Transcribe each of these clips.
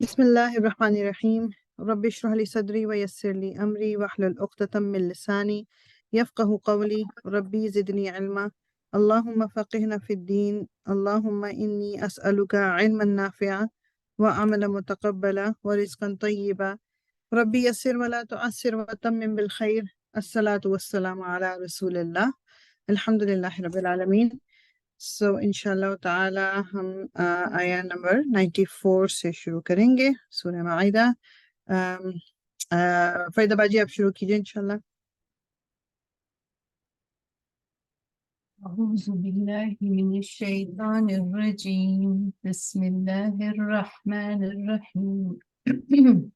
بسم الله الرحمن الرحيم. رب اشرح لي صدري ويسر لي أمري واحلل عقدة من لساني يفقه قولي. ربي زدني علما. اللهم فقهنا في الدين. اللهم إني أسألك علما نافعا وعملا متقبلا ورزقا طيبا. ربي يسر ولا تعسر وتمم بالخير. الصلاة والسلام على رسول الله. الحمد لله رب العالمين. سو انشاءاللہ تعالی ہم آیا نمبر 94 سے شروع کریں گے سورہ معاہدہ۔ فریدہ باجی آپ شروع کیجئے انشاءاللہ۔ أعوذ بالله من الشيطان الرجيم بسم الله الرحمن الرحيم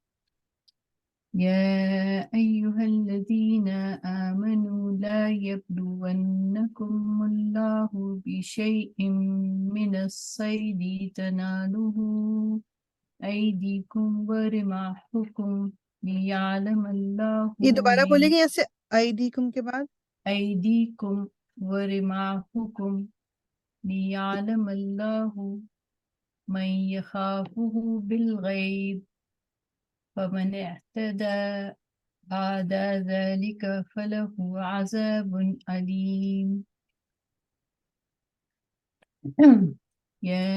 يا أيها الذين آمنوا لا يبلونكم الله بشيء من الصيد تناله أيديكم ورماحكم ليعلم الله یہ دوبارہ بولے من گے ایسے ایدیکم کے بعد؟ أيديكم ورماحكم ليعلم الله من يخافه بالغيب فمن اعتدى بعد ذلك فله عذاب أليم يا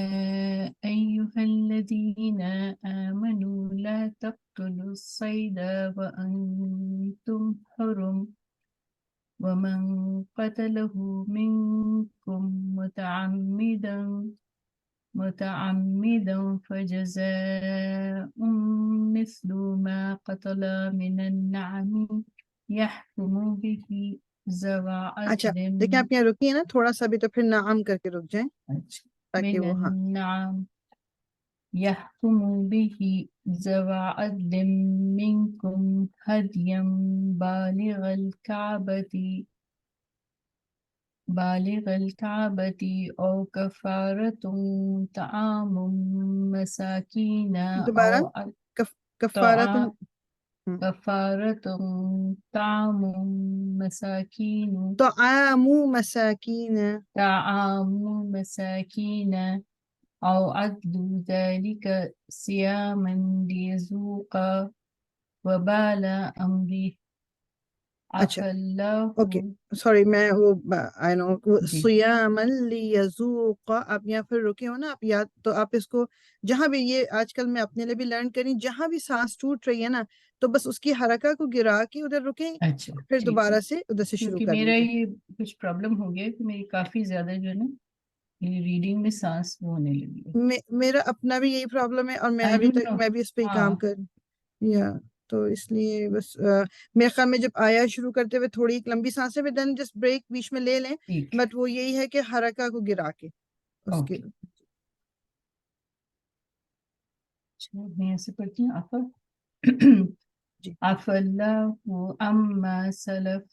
أيها الذين آمنوا لا تقتلوا الصيد وأنتم حرم ومن قتله منكم متعمدا فجزاء مثل ما قتل من النعم يحكم به ذوى اچھا عدل دیکھیں آپ یہاں رکیے نا تھوڑا سا بھی تو پھر نعم کر کے رک جائیں تاکہ من وہ ہاں النعم يحكم به ذوى عدل منكم هديا بالغ الكعبة أو كفارة طعام مساكين دوبارہ أو کفارت طعام كفارة طعام مساكين طعام مساکین أو عدل ذلك صياما ليذوق وبال أمره اچھا عفى الله اوکے سوری میں وہ آئی نو جی سیام لیذوق آپ یہاں پھر رکے ہو نا آپ یاد تو آپ اس کو جہاں بھی یہ آج کل میں اپنے لیے بھی لرن کری جہاں بھی سانس ٹوٹ رہی ہے نا تو بس اس کی حرکہ کو گرا کے ادھر رکیں اچھا پھر ٹھیک ہے دوبارہ سے ادھر سے شروع کیونکہ کر میرا لیجیے۔ یہ کچھ پرابلم ہو گیا کہ میری کافی زیادہ جو ہے نا میری ریڈنگ میں سانس وہ ہونے لگی ہے میرا اپنا بھی یہی پرابلم ہے اور میں آئی ابھی ڈونٹ تک نو میں بھی اس پہ ہی ہاں کام کر یا تو اس لیے بس میرے خیال میں جب آیا شروع کرتے ہوئے تھوڑی ایک لمبی سانسیں بھی دین جسٹ بریک بیچ میں لے لیں ٹھیک بٹ وہ یہی ہے کہ حرکہ کو گرا کے اس کے اوکے میں ایسے پڑھتی ہوں جی عفى الله عما سلف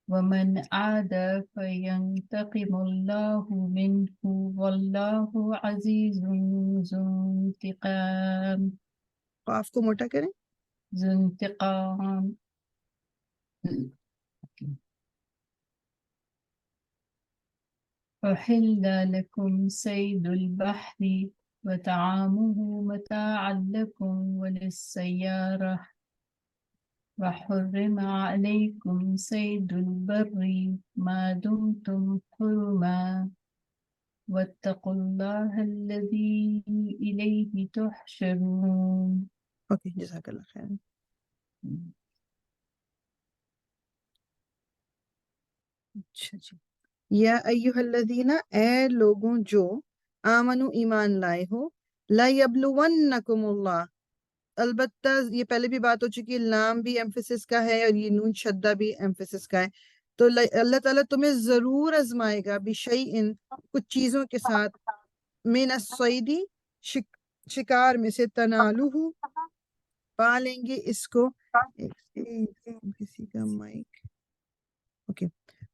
ومن عاد فينتقم الله منه والله عزيز ذو انتقام قاف کو موٹا کریں۔ ذو انتقام أحل لكم صيد البحر وطعامه متاعا لكم وللسيارة وحرم عليكم صيد البر ما دمتم حرما واتقوا الله الذي إليه تحشرون اوکے جزاک اللہ خیر۔ اچھا جی یا ایھا الذین اے لوگوں جو آمنو ایمان لائے ہو لا یبلونکم اللہ البتہ یہ پہلے بھی بات ہو چکی ہے لام بھی ایمفیسس کا ہے اور یہ نون شدہ بھی ایمفیسس کا ہے تو اللہ تعالیٰ تمہیں ضرور آزمائے گا بشیء کچھ چیزوں کے ساتھ من الصیدی شکار میں سے تنالوہ پا لیں گے اس کو کسی کا مائک اوکے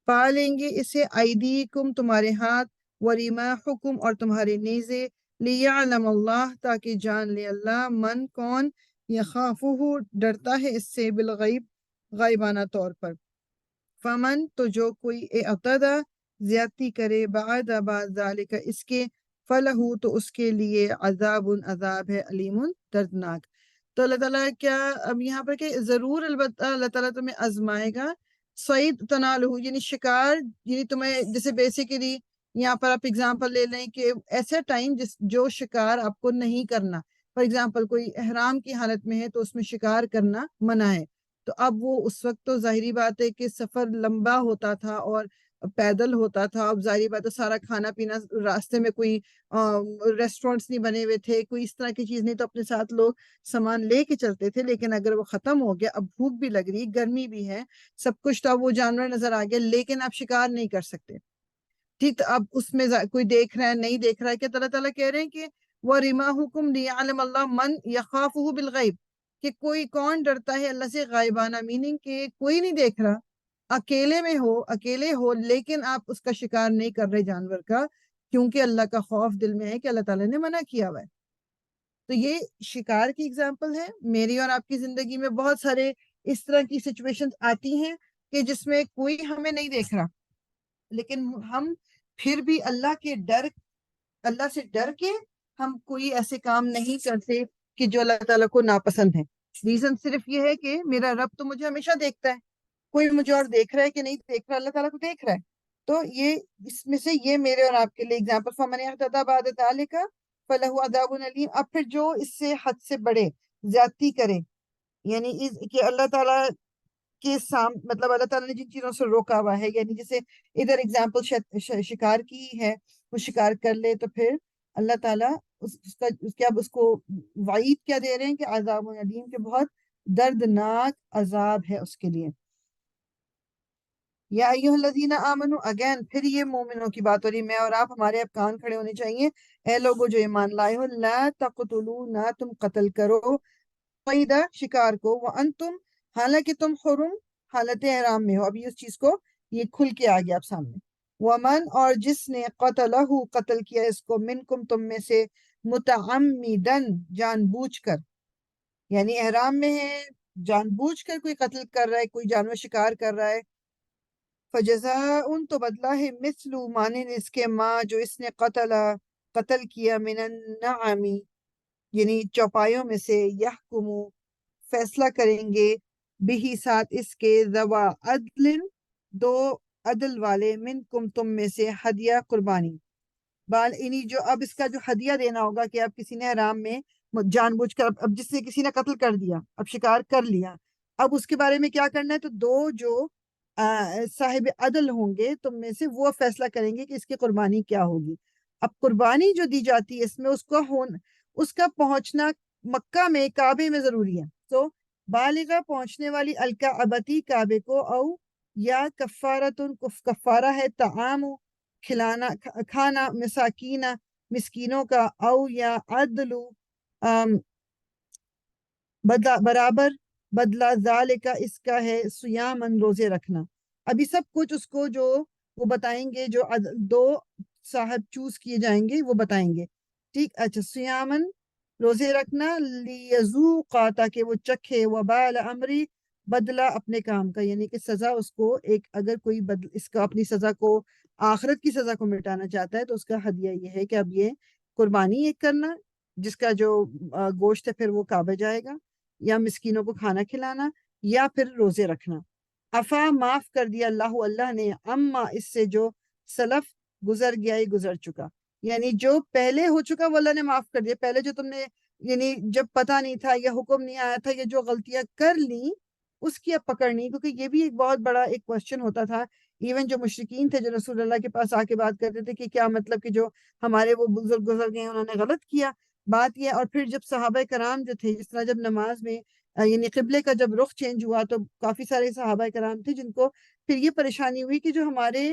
پا لیں گے اسے ایدیکم تمہارے ہاتھ ورماحکم اور تمہارے نیزے لیعلم اللہ تاکہ جان لے اللہ من کون یخافہ ڈرتا ہے اس سے بالغیب غائبانہ طور پر فمن تو جو کوئی اعتدا زیادتی کرے بعد ذالک اس کے فلہو تو اس کے لیے عذاب ہے علیم دردناک. تو اللہ تعالیٰ کیا اب یہاں پر کہ ضرور البتہ اللہ تعالیٰ تمہیں آزمائے گا. سعید تنالہ یعنی شکار، یعنی تمہیں جیسے بیسیکلی یہاں پر آپ اگزامپل لے لیں کہ ایسا ٹائم جو شکار آپ کو نہیں کرنا. فار ایگزامپل کوئی احرام کی حالت میں ہے تو اس میں شکار کرنا منع ہے. تو اب وہ اس وقت تو ظاہری بات ہے کہ سفر لمبا ہوتا تھا اور پیدل ہوتا تھا. اب ظاہری بات ہے سارا کھانا پینا راستے میں، کوئی ریسٹورینٹس نہیں بنے ہوئے تھے، کوئی اس طرح کی چیز نہیں، تو اپنے ساتھ لوگ سامان لے کے چلتے تھے. لیکن اگر وہ ختم ہو گیا، اب بھوک بھی لگ رہی، گرمی بھی ہے، سب کچھ، تو اب وہ جانور نظر آ گیا لیکن آپ شکار نہیں کر سکتے. ٹھیک، تو اب اس میں کوئی دیکھ رہا ہے نہیں دیکھ رہا ہے، کہ اللہ تعالیٰ کہہ رہے ہیں کہ وَرِمَاحُكُمْ لِيَعْلَمَ اللَّهُ مَنْ يَخَافُهُ بِالْغَيْبِ، کہ کوئی کون ڈرتا ہے اللہ سے غائبانہ، میننگ کہ کوئی نہیں دیکھ رہا، اکیلے ہو لیکن آپ اس کا شکار نہیں کر رہے جانور کا، کیونکہ اللہ کا خوف دل میں ہے کہ اللہ تعالیٰ نے منع کیا ہوا ہے. تو یہ شکار کی اگزامپل ہے. میری اور آپ کی زندگی میں بہت سارے اس طرح کی سچویشنز آتی ہیں کہ جس میں کوئی ہمیں نہیں دیکھ رہا، لیکن ہم پھر بھی اللہ سے ڈر کے ہم کوئی ایسے کام نہیں کرتے کہ جو اللہ تعالیٰ کو ناپسند ہے. ریزن صرف یہ ہے کہ میرا رب تو مجھے ہمیشہ دیکھتا ہے، کوئی مجھے اور دیکھ رہا ہے کہ نہیں دیکھ رہا، اللہ تعالیٰ کو دیکھ رہا ہے. تو یہ اس میں سے یہ میرے اور آپ کے لیے اگزامپل. فَمَنِ اعْتَدَىٰ بَعْدَ ذَٰلِكَ فَلَهُ عَذَابٌ أَلِيمٌ. اب پھر جو اس سے حد سے بڑھے، زیادتی کرے، یعنی کہ اللہ تعالیٰ کے مطلب اللہ تعالیٰ نے جن چیزوں سے روکا ہوا ہے، یعنی جیسے ادھر اگزامپل شکار کی ہے، وہ شکار کر لے تو پھر اللہ تعالیٰ اس کو وعید کیا دے رہے ہیں کہ عذاب علیم، کہ بہت دردناک عذاب ہے اس کے لیے. یا ایھا الذین آمنو، اگین پھر یہ مومنوں کی بات ہو رہی، میں اور آپ، ہمارے اب کان کھڑے ہونے چاہیے. اے لوگوں جو ایمان لائے ہو، لا تقتلوا، نہ تم قتل کرو، قیدہ شکار کو، وانتم حالانکہ تم حرم حالت احرام میں ہو. ابھی اس چیز کو یہ کھل کے آ گیا آپ سامنے. ومن، اور جس نے قتلہ قتل کیا اس کو، منکم تم میں سے، متعمدن جان بوجھ کر، یعنی احرام میں ہے، جان بوجھ کر کوئی قتل کر رہا ہے، کوئی جانور شکار کر رہا ہے، فجزاء، تو بدلہ ہے، مثل مانند اس کے، ماں جو اس نے قتل کیا، من النعم، یعنی چوپایوں میں سے، یحکمو فیصلہ کریں گے، بہی ساتھ اس کے، ذوا عدل دو عدل والے، منکم تم میں سے، ہدیہ قربانی، یعنی جو اب اس کا جو ہدیہ دینا ہوگا، کہ اب کسی نے حرام میں جان بوجھ کر، اب جس نے کسی نے قتل کر دیا، اب شکار کر لیا، اب اس کے بارے میں کیا کرنا ہے، تو دو جو صاحب عدل ہوں گے تم میں سے، وہ فیصلہ کریں گے کہ اس کی قربانی کیا ہوگی. اب قربانی جو دی جاتی ہے اس میں اس کا پہنچنا مکہ میں، کعبے میں ضروری ہے. تو بالغہ پہنچنے والی، الکعبتی کعبے کو، او یا کفارتن کفارہ ہے، طعام کھانا، مساکینہ مسکینوں کا، او یا عدل برابر بدلہ، ذالکہ اس کا ہے، سیامن روزے رکھنا. ابھی سب کچھ اس کو جو وہ بتائیں گے، جو دو صاحب چوز کیے جائیں گے وہ بتائیں گے. ٹھیک، اچھا، سیامن روزے رکھنا، لیذوقا تاکہ وہ چکھے، وبال امری بدلہ اپنے کام کا، یعنی کہ سزا اس کو ایک، اگر کوئی اس کا اپنی سزا کو، آخرت کی سزا کو مٹانا چاہتا ہے تو اس کا ہدیہ یہ ہے کہ اب یہ قربانی ایک کرنا، جس کا جو گوشت ہے پھر وہ کعبہ جائے گا، یا مسکینوں کو کھانا کھلانا، یا پھر روزے رکھنا. افا معاف کر دیا اللہ نے، اما اس سے جو سلف گزر گیا، ہی گزر چکا، یعنی جو پہلے ہو چکا وہ اللہ نے معاف کر دیا. پہلے جو تم نے، یعنی جب پتہ نہیں تھا یا حکم نہیں آیا تھا، یا جو غلطیاں کر لیں اس کی اب پکڑ نہیں، کیونکہ یہ بھی ایک بہت بڑا ایک کوشچن ہوتا تھا. ایون جو مشرکین تھے جو رسول اللہ کے پاس آ کے بات کرتے تھے کہ کیا مطلب کہ جو ہمارے وہ بزرگ گزر گئے انہوں نے غلط کیا، بات یہ. اور پھر جب صحابہ کرام جو تھے، جس طرح جب نماز میں یعنی قبلے کا جب رخ چینج ہوا، تو کافی سارے صحابہ کرام تھے جن کو پھر یہ پریشانی ہوئی کہ جو ہمارے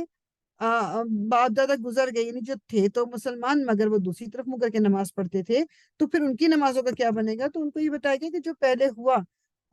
باپ دادا گزر گئے، یعنی جو تھے تو مسلمان مگر وہ دوسری طرف منہ کر کے نماز پڑھتے تھے، تو پھر ان کی نمازوں کا کیا بنے گا. تو ان کو یہ بتایا گیا کہ جو پہلے ہوا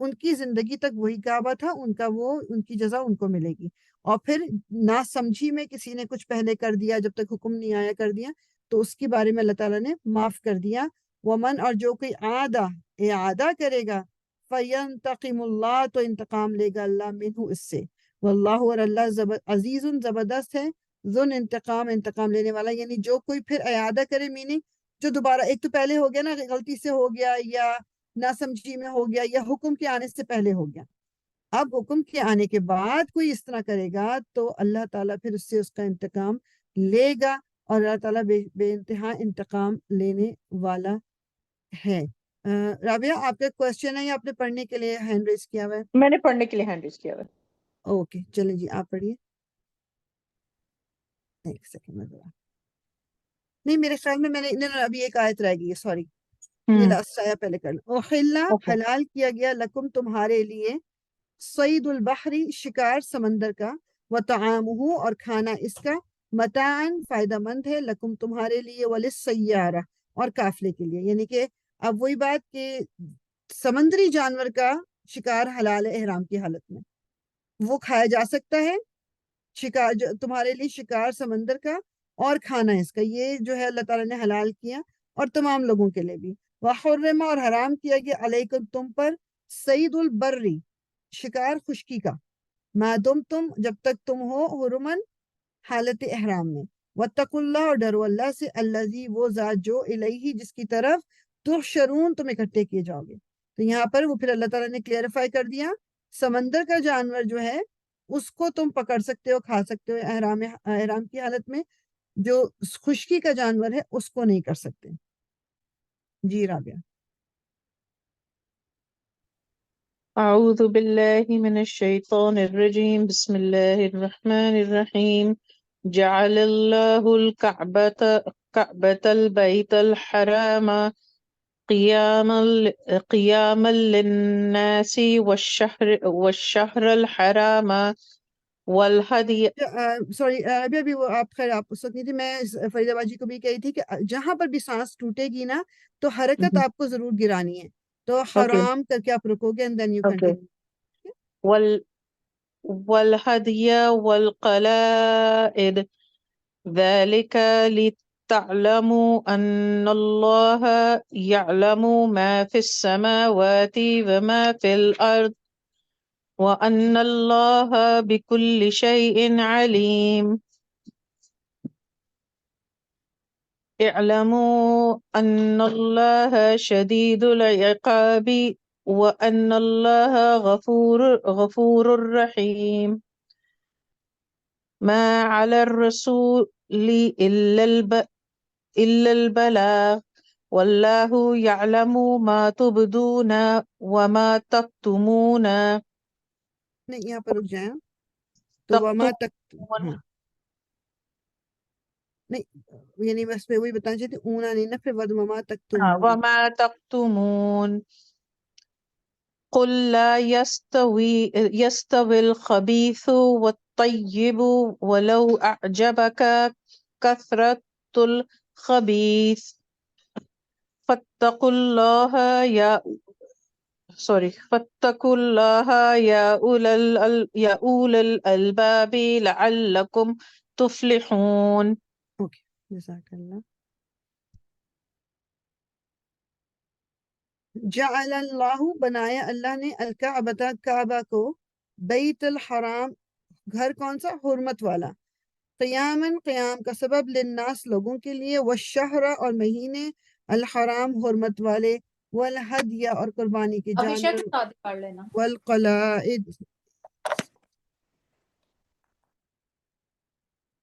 ان کی زندگی تک وہی کعبہ تھا، ان کی جزا ان کو ملے گی. اور پھر نہ سمجھی میں کسی نے کچھ پہلے کر دیا، جب تک حکم نہیں آیا کر دیا، تو اس کے بارے میں اللہ تعالیٰ نے معاف کر دیا. ومن، اور جو کوئی اعادہ کرے گا، فینتقم اللہ، تو انتقام لے گا اللہ، منہ اس سے. واللہ، اور اللہ، عزیز زبردست ہے، ذن انتقام انتقام لینے والا، یعنی جو کوئی پھر اعادہ کرے، میننگ جو دوبارہ، ایک تو پہلے ہو گیا نا غلطی سے ہو گیا یا نہ سمجھی میں ہو گیا یا حکم کے آنے سے پہلے ہو گیا، اب حکم کے آنے کے بعد کوئی اس طرح کرے گا تو اللہ تعالیٰ پھر اس سے اس کا انتقام لے گا، اور اللہ تعالیٰ بے انتہا انتقام لینے والا ہے۔ رابعہ آپ کا کوشچن ہے یا آپ نے پڑھنے کے لیے ہینڈ ریز کیا ہوا ہے؟ میں نے پڑھنے کے لیے ہینڈ ریز کیا ہوا ہے۔ اوکے چلیں جی آپ پڑھیے، ایک سیکنڈ میں ذرا، نہیں میرے خیال میں نے ابھی ایک آیت رہ گئی ہے، سوری، یہ لاسٹ آیا پہلے کر لیں۔ احلا اوکے حلال کیا گیا لکم تمہارے لیے، صید البحری شکار سمندر کا، وطعامہ اور کھانا اس کا، متاعن فائدہ مند ہے، لکم تمہارے لیے، وللسیارہ اور قافلے کے لیے، یعنی کہ اب وہی بات کہ سمندری جانور کا شکار حلال ہے احرام کی حالت میں، وہ کھایا جا سکتا ہے، شکار تمہارے لیے شکار سمندر کا اور کھانا اس کا، یہ جو ہے اللہ تعالیٰ نے حلال کیا، اور تمام لوگوں کے لیے بھی۔ وحرم اور حرام کیا گیا علیکم تم پر، صید البری شکار خشکی کا، ما دم تم جب تک تم ہو حرمن حالت احرام میں، واتقوا اللہ اور ڈرو اللہ سے، الذی وہ ذات جو الیہ جس کی طرف تحشرون تم اکٹھے کیے جاؤ گے۔ تو یہاں پر وہ پھر اللہ تعالیٰ نے کلیئرفائی کر دیا، سمندر کا جانور جو ہے اس کو تم پکڑ سکتے ہو، کھا سکتے ہو احرام کی حالت میں، جو خشکی کا جانور ہے اس کو نہیں کر سکتے۔ جی رابعہ۔ اعوذ باللہ من الشیطان الرجیم، بسم اللہ الرحمن الرحیم۔ جعل اللہ کعبۃ البیت الحرام قیاما للناس والشہر الحرام والہدی۔ سوری ابھی ابھی وہ آپ خیر آپ اس وقت نہیں تھی، میں فرید آباد جی کو بھی کہی تھی کہ جہاں پر بھی سانس ٹوٹے گی نا تو حرکت آپ کو ضرور گرانی ہے، تو اوکے حرام کر کے آپ رکو گے، and then you okay, continue۔ والهدي والقلائد ذلك لتعلموا أن الله يعلم ما في السماوات وما في الأرض وأن الله بكل شيء عليم۔ اعلموا أن الله شديد العقاب وأن الله غفور رحيم۔ ما على الرسول إلا البلاغ والله يعلم ما تبدون وما تكتمون۔ نہیں یہاں پر رک جائیں، تو وما تک ہاں نہیں، یعنی بس میں وہی بتانا چاہتی ہوں، اونا نہیں نا، پھر ود وما تک تم وما تكتمون۔ قل لا يستوي الخبيث والطيب ولو أعجبك كثرة الخبيث فاتقوا الله يا أولي الألباب لعلكم تفلحون۔ اوکے جزاک اللہ۔ جعل اللہ بنایا اللہ نے، الکعبۃ کعبہ کو، بیت الحرام گھر کون سا، حرمت والا، قیامن قیام کا سبب، للناس لوگوں کے لیے، والشہر اور مہینے، الحرام حرمت والے، والہدی اور قربانی کے جانور، والقلائد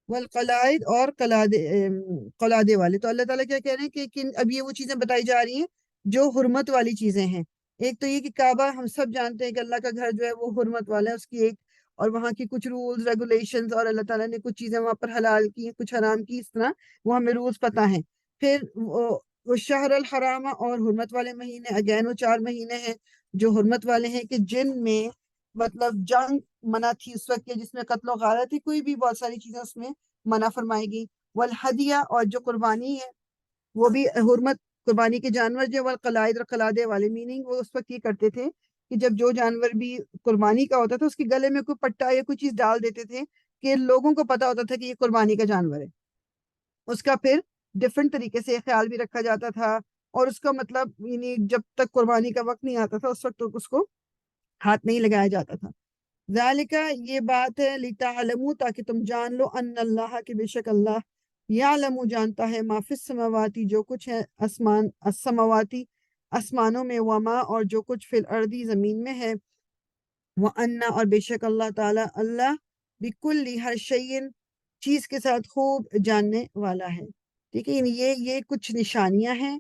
والقلائد اور قلادے والے۔ تو اللہ تعالیٰ کیا کہہ رہے ہیں کہ اب یہ وہ چیزیں بتائی جا رہی ہیں جو حرمت والی چیزیں ہیں۔ ایک تو یہ کہ کعبہ ہم سب جانتے ہیں کہ اللہ کا گھر جو ہے وہ حرمت والا ہے، اس کی ایک اور وہاں کی کچھ رولز ریگولیشنز، اور اللہ تعالیٰ نے کچھ چیزیں وہاں پر حلال کی ہیں، کچھ حرام کی، اس طرح وہ ہمیں رولز پتہ ہیں۔ پھر وہ شہر الحرام اور حرمت والے مہینے، اگین وہ 4 مہینے ہیں جو حرمت والے ہیں، کہ جن میں مطلب جنگ منع تھی اس وقت کے، جس میں قتل و غارت تھی، کوئی بھی بہت ساری چیزیں اس میں منع فرمائی گئی۔ والہدیہ اور جو قربانی ہے وہ بھی حرمت، قربانی کے جانور جو، والقلائد اور قلادے والے، میننگ وہ اس وقت یہ کرتے تھے کہ جب جو جانور بھی قربانی کا ہوتا تھا اس کے گلے میں کوئی پٹا یا کوئی چیز ڈال دیتے تھے کہ لوگوں کو پتا ہوتا تھا کہ یہ قربانی کا جانور ہے، اس کا پھر ڈفرینٹ طریقے سے خیال بھی رکھا جاتا تھا، اور اس کا مطلب یعنی جب تک قربانی کا وقت نہیں آتا تھا اس وقت تک اس کو ہاتھ نہیں لگایا جاتا تھا۔ ذالکہ یہ بات ہے لتعلموا تاکہ تم جان لو ان اللہ کہ بے شک اللہ یعلم جانتا ہے ما فی السماواتی جو کچھ ہے آسمان السماواتی آسمانوں میں وما اور جو کچھ فی الارضی زمین میں ہے وَأَنَّ اور بے شک اللہ تعالیٰ اللہ بِكُلِّ ہر شیء چیز کے ساتھ خوب جاننے والا ہے. ٹھیک ہے، یعنی یہ کچھ نشانیاں ہیں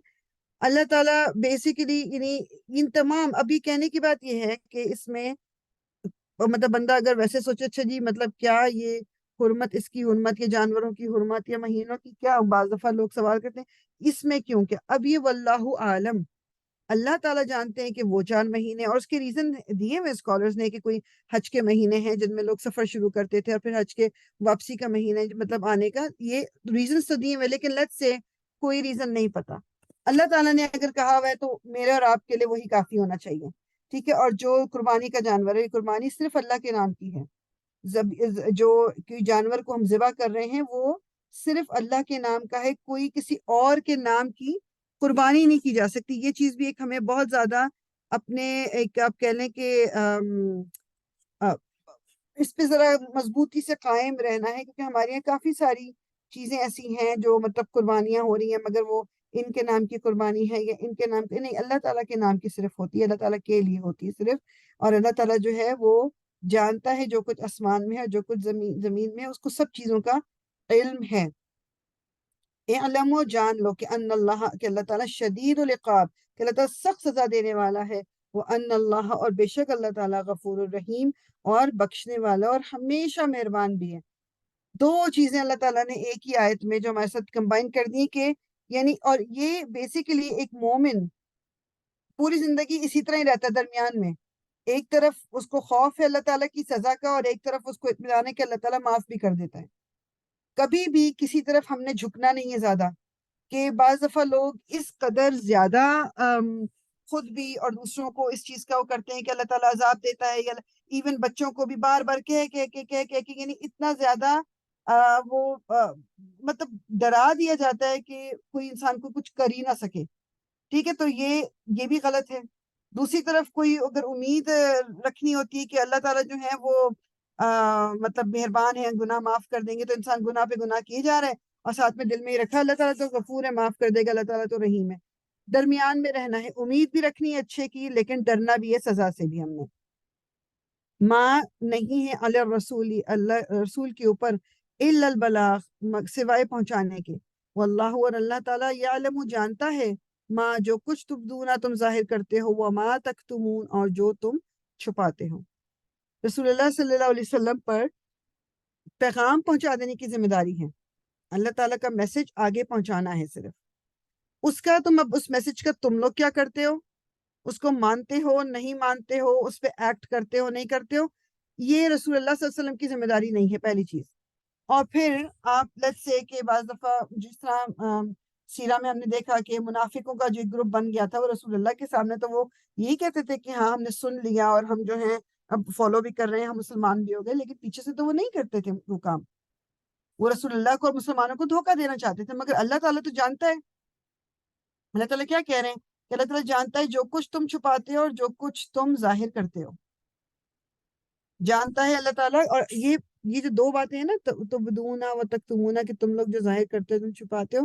اللہ تعالیٰ بیسیکلی، یعنی ان تمام، ابھی کہنے کی بات یہ ہے کہ اس میں مطلب بندہ اگر ویسے سوچے اچھا جی مطلب کیا یہ حرمت، اس کی حرمت یا جانوروں کی حرمت یا مہینوں کی، کیا بعض دفعہ لوگ سوال کرتے ہیں اس میں کیوں، کہ اب یہ واللہ عالم، اللہ تعالیٰ جانتے ہیں کہ وہ 4 مہینے، اور اس کے ریزن دیے ہوئے اسکالرز نے کہ کوئی حج کے مہینے ہیں جن میں لوگ سفر شروع کرتے تھے، اور پھر حج کے واپسی کا مہینہ مطلب آنے کا، یہ ریزنز تو دیے ہوئے، لیکن لیٹس سے کوئی ریزن نہیں پتا. اللہ تعالیٰ نے اگر کہا ہوا ہے تو میرے اور آپ کے لیے وہی کافی ہونا چاہیے. ٹھیک ہے، اور جو قربانی کا جانور ہے، قربانی صرف اللہ کے نام کی ہے. جو جانور کو ہم ذبح کر رہے ہیں وہ صرف اللہ کے نام کا ہے، کوئی کسی اور کے نام کی قربانی نہیں کی جا سکتی. یہ چیز بھی ایک ہمیں بہت زیادہ اپنے ایک آپ کہہ لیں کہ اس پہ ذرا مضبوطی سے قائم رہنا ہے، کیونکہ ہمارے یہاں کافی ساری چیزیں ایسی ہیں جو مطلب قربانیاں ہو رہی ہیں مگر وہ ان کے نام کی قربانی ہے یا ان کے نام کی نہیں، اللہ تعالیٰ کے نام کی صرف ہوتی ہے، اللہ تعالیٰ کے لیے ہوتی ہے صرف. اور اللہ تعالیٰ جو ہے وہ جانتا ہے جو کچھ آسمان میں ہے، جو کچھ زمین میں ہے، اس کو سب چیزوں کا علم ہے. اعلم و جان لو کہ ان اللہ، کہ اللہ تعالیٰ شدید العقاب، کہ اللہ تعالیٰ سخت سزا دینے والا ہے. وہ ان اللہ اور بے شک اللہ تعالیٰ غفور الرحیم اور بخشنے والا اور ہمیشہ مہربان بھی ہے. 2 چیزیں اللہ تعالیٰ نے ایک ہی آیت میں جو ہمارے ساتھ کمبائن کر دی کہ یعنی، اور یہ بیسیکلی ایک مومن پوری زندگی اسی طرح ہی رہتا ہے درمیان میں، ایک طرف اس کو خوف ہے اللہ تعالیٰ کی سزا کا اور ایک طرف اس کو اطمینان ہے کہ اللہ تعالیٰ معاف بھی کر دیتا ہے. کبھی بھی کسی طرف ہم نے جھکنا نہیں ہے زیادہ، کہ بعض دفعہ لوگ اس قدر زیادہ خود بھی اور دوسروں کو اس چیز کا وہ کرتے ہیں کہ اللہ تعالیٰ عذاب دیتا ہے، یا ایون بچوں کو بھی بار بار کہہ اتنا زیادہ وہ مطلب ڈرا دیا جاتا ہے کہ کوئی انسان کو کچھ کر ہی نہ سکے. ٹھیک ہے، تو یہ بھی غلط ہے. دوسری طرف کوئی اگر امید رکھنی ہوتی ہے کہ اللہ تعالیٰ جو ہے وہ مطلب مہربان ہے، گناہ معاف کر دیں گے، تو انسان گناہ پہ گناہ کیے جا رہا ہے اور ساتھ میں دل میں یہ رکھا اللہ تعالیٰ تو غفور ہے، معاف کر دے گا، اللہ تعالیٰ تو رحیم ہے. درمیان میں رہنا ہے، امید بھی رکھنی ہے اچھے کی لیکن ڈرنا بھی ہے سزا سے بھی. ہم نے ماں نہیں ہے علی الرسول، اللہ رسول کے اوپر الا البلاغ سوائے پہنچانے کے. واللہ اور اللہ تعالیٰ یعلم جانتا ہے ماں جو کچھ تبدونا تم ظاہر کرتے ہو، وما تکتمون اور جو تم چھپاتے ہو. رسول اللہ صلی اللہ علیہ وسلم پر پیغام پہنچا دینے کی ذمہ داری ہے. اللہ تعالیٰ کا میسج آگے پہنچانا ہے صرف. اس کا تم اب اس میسج کا تم لوگ کیا کرتے ہو، اس کو مانتے ہو نہیں مانتے ہو، اس پہ ایکٹ کرتے ہو نہیں کرتے ہو، یہ رسول اللہ صلی اللہ علیہ وسلم کی ذمہ داری نہیں ہے پہلی چیز. اور پھر آپ لیٹس سے کہ بعض دفعہ جس طرح سیرہ میں ہم نے دیکھا کہ منافقوں کا جو گروپ بن گیا تھا وہ رسول اللہ کے سامنے تو وہ یہی کہتے تھے کہ ہاں ہم نے سن لیا اور ہم جو ہیں اب فالو بھی کر رہے ہیں، ہم مسلمان بھی ہو گئے، لیکن پیچھے سے تو وہ نہیں کرتے تھے وہ کام. وہ رسول اللہ کو اور مسلمانوں کو دھوکہ دینا چاہتے تھے. مگر اللہ تعالیٰ تو جانتا ہے. اللہ تعالیٰ کیا کہہ رہے ہیں کہ اللہ تعالیٰ جانتا ہے جو کچھ تم چھپاتے ہو اور جو کچھ تم ظاہر کرتے ہو. جانتا ہے اللہ تعالیٰ. اور یہ جو 2 باتیں ہیں نا، تبدونا و تکتمونا، کہ تم لوگ جو ظاہر کرتے ہو تم چھپاتے ہو،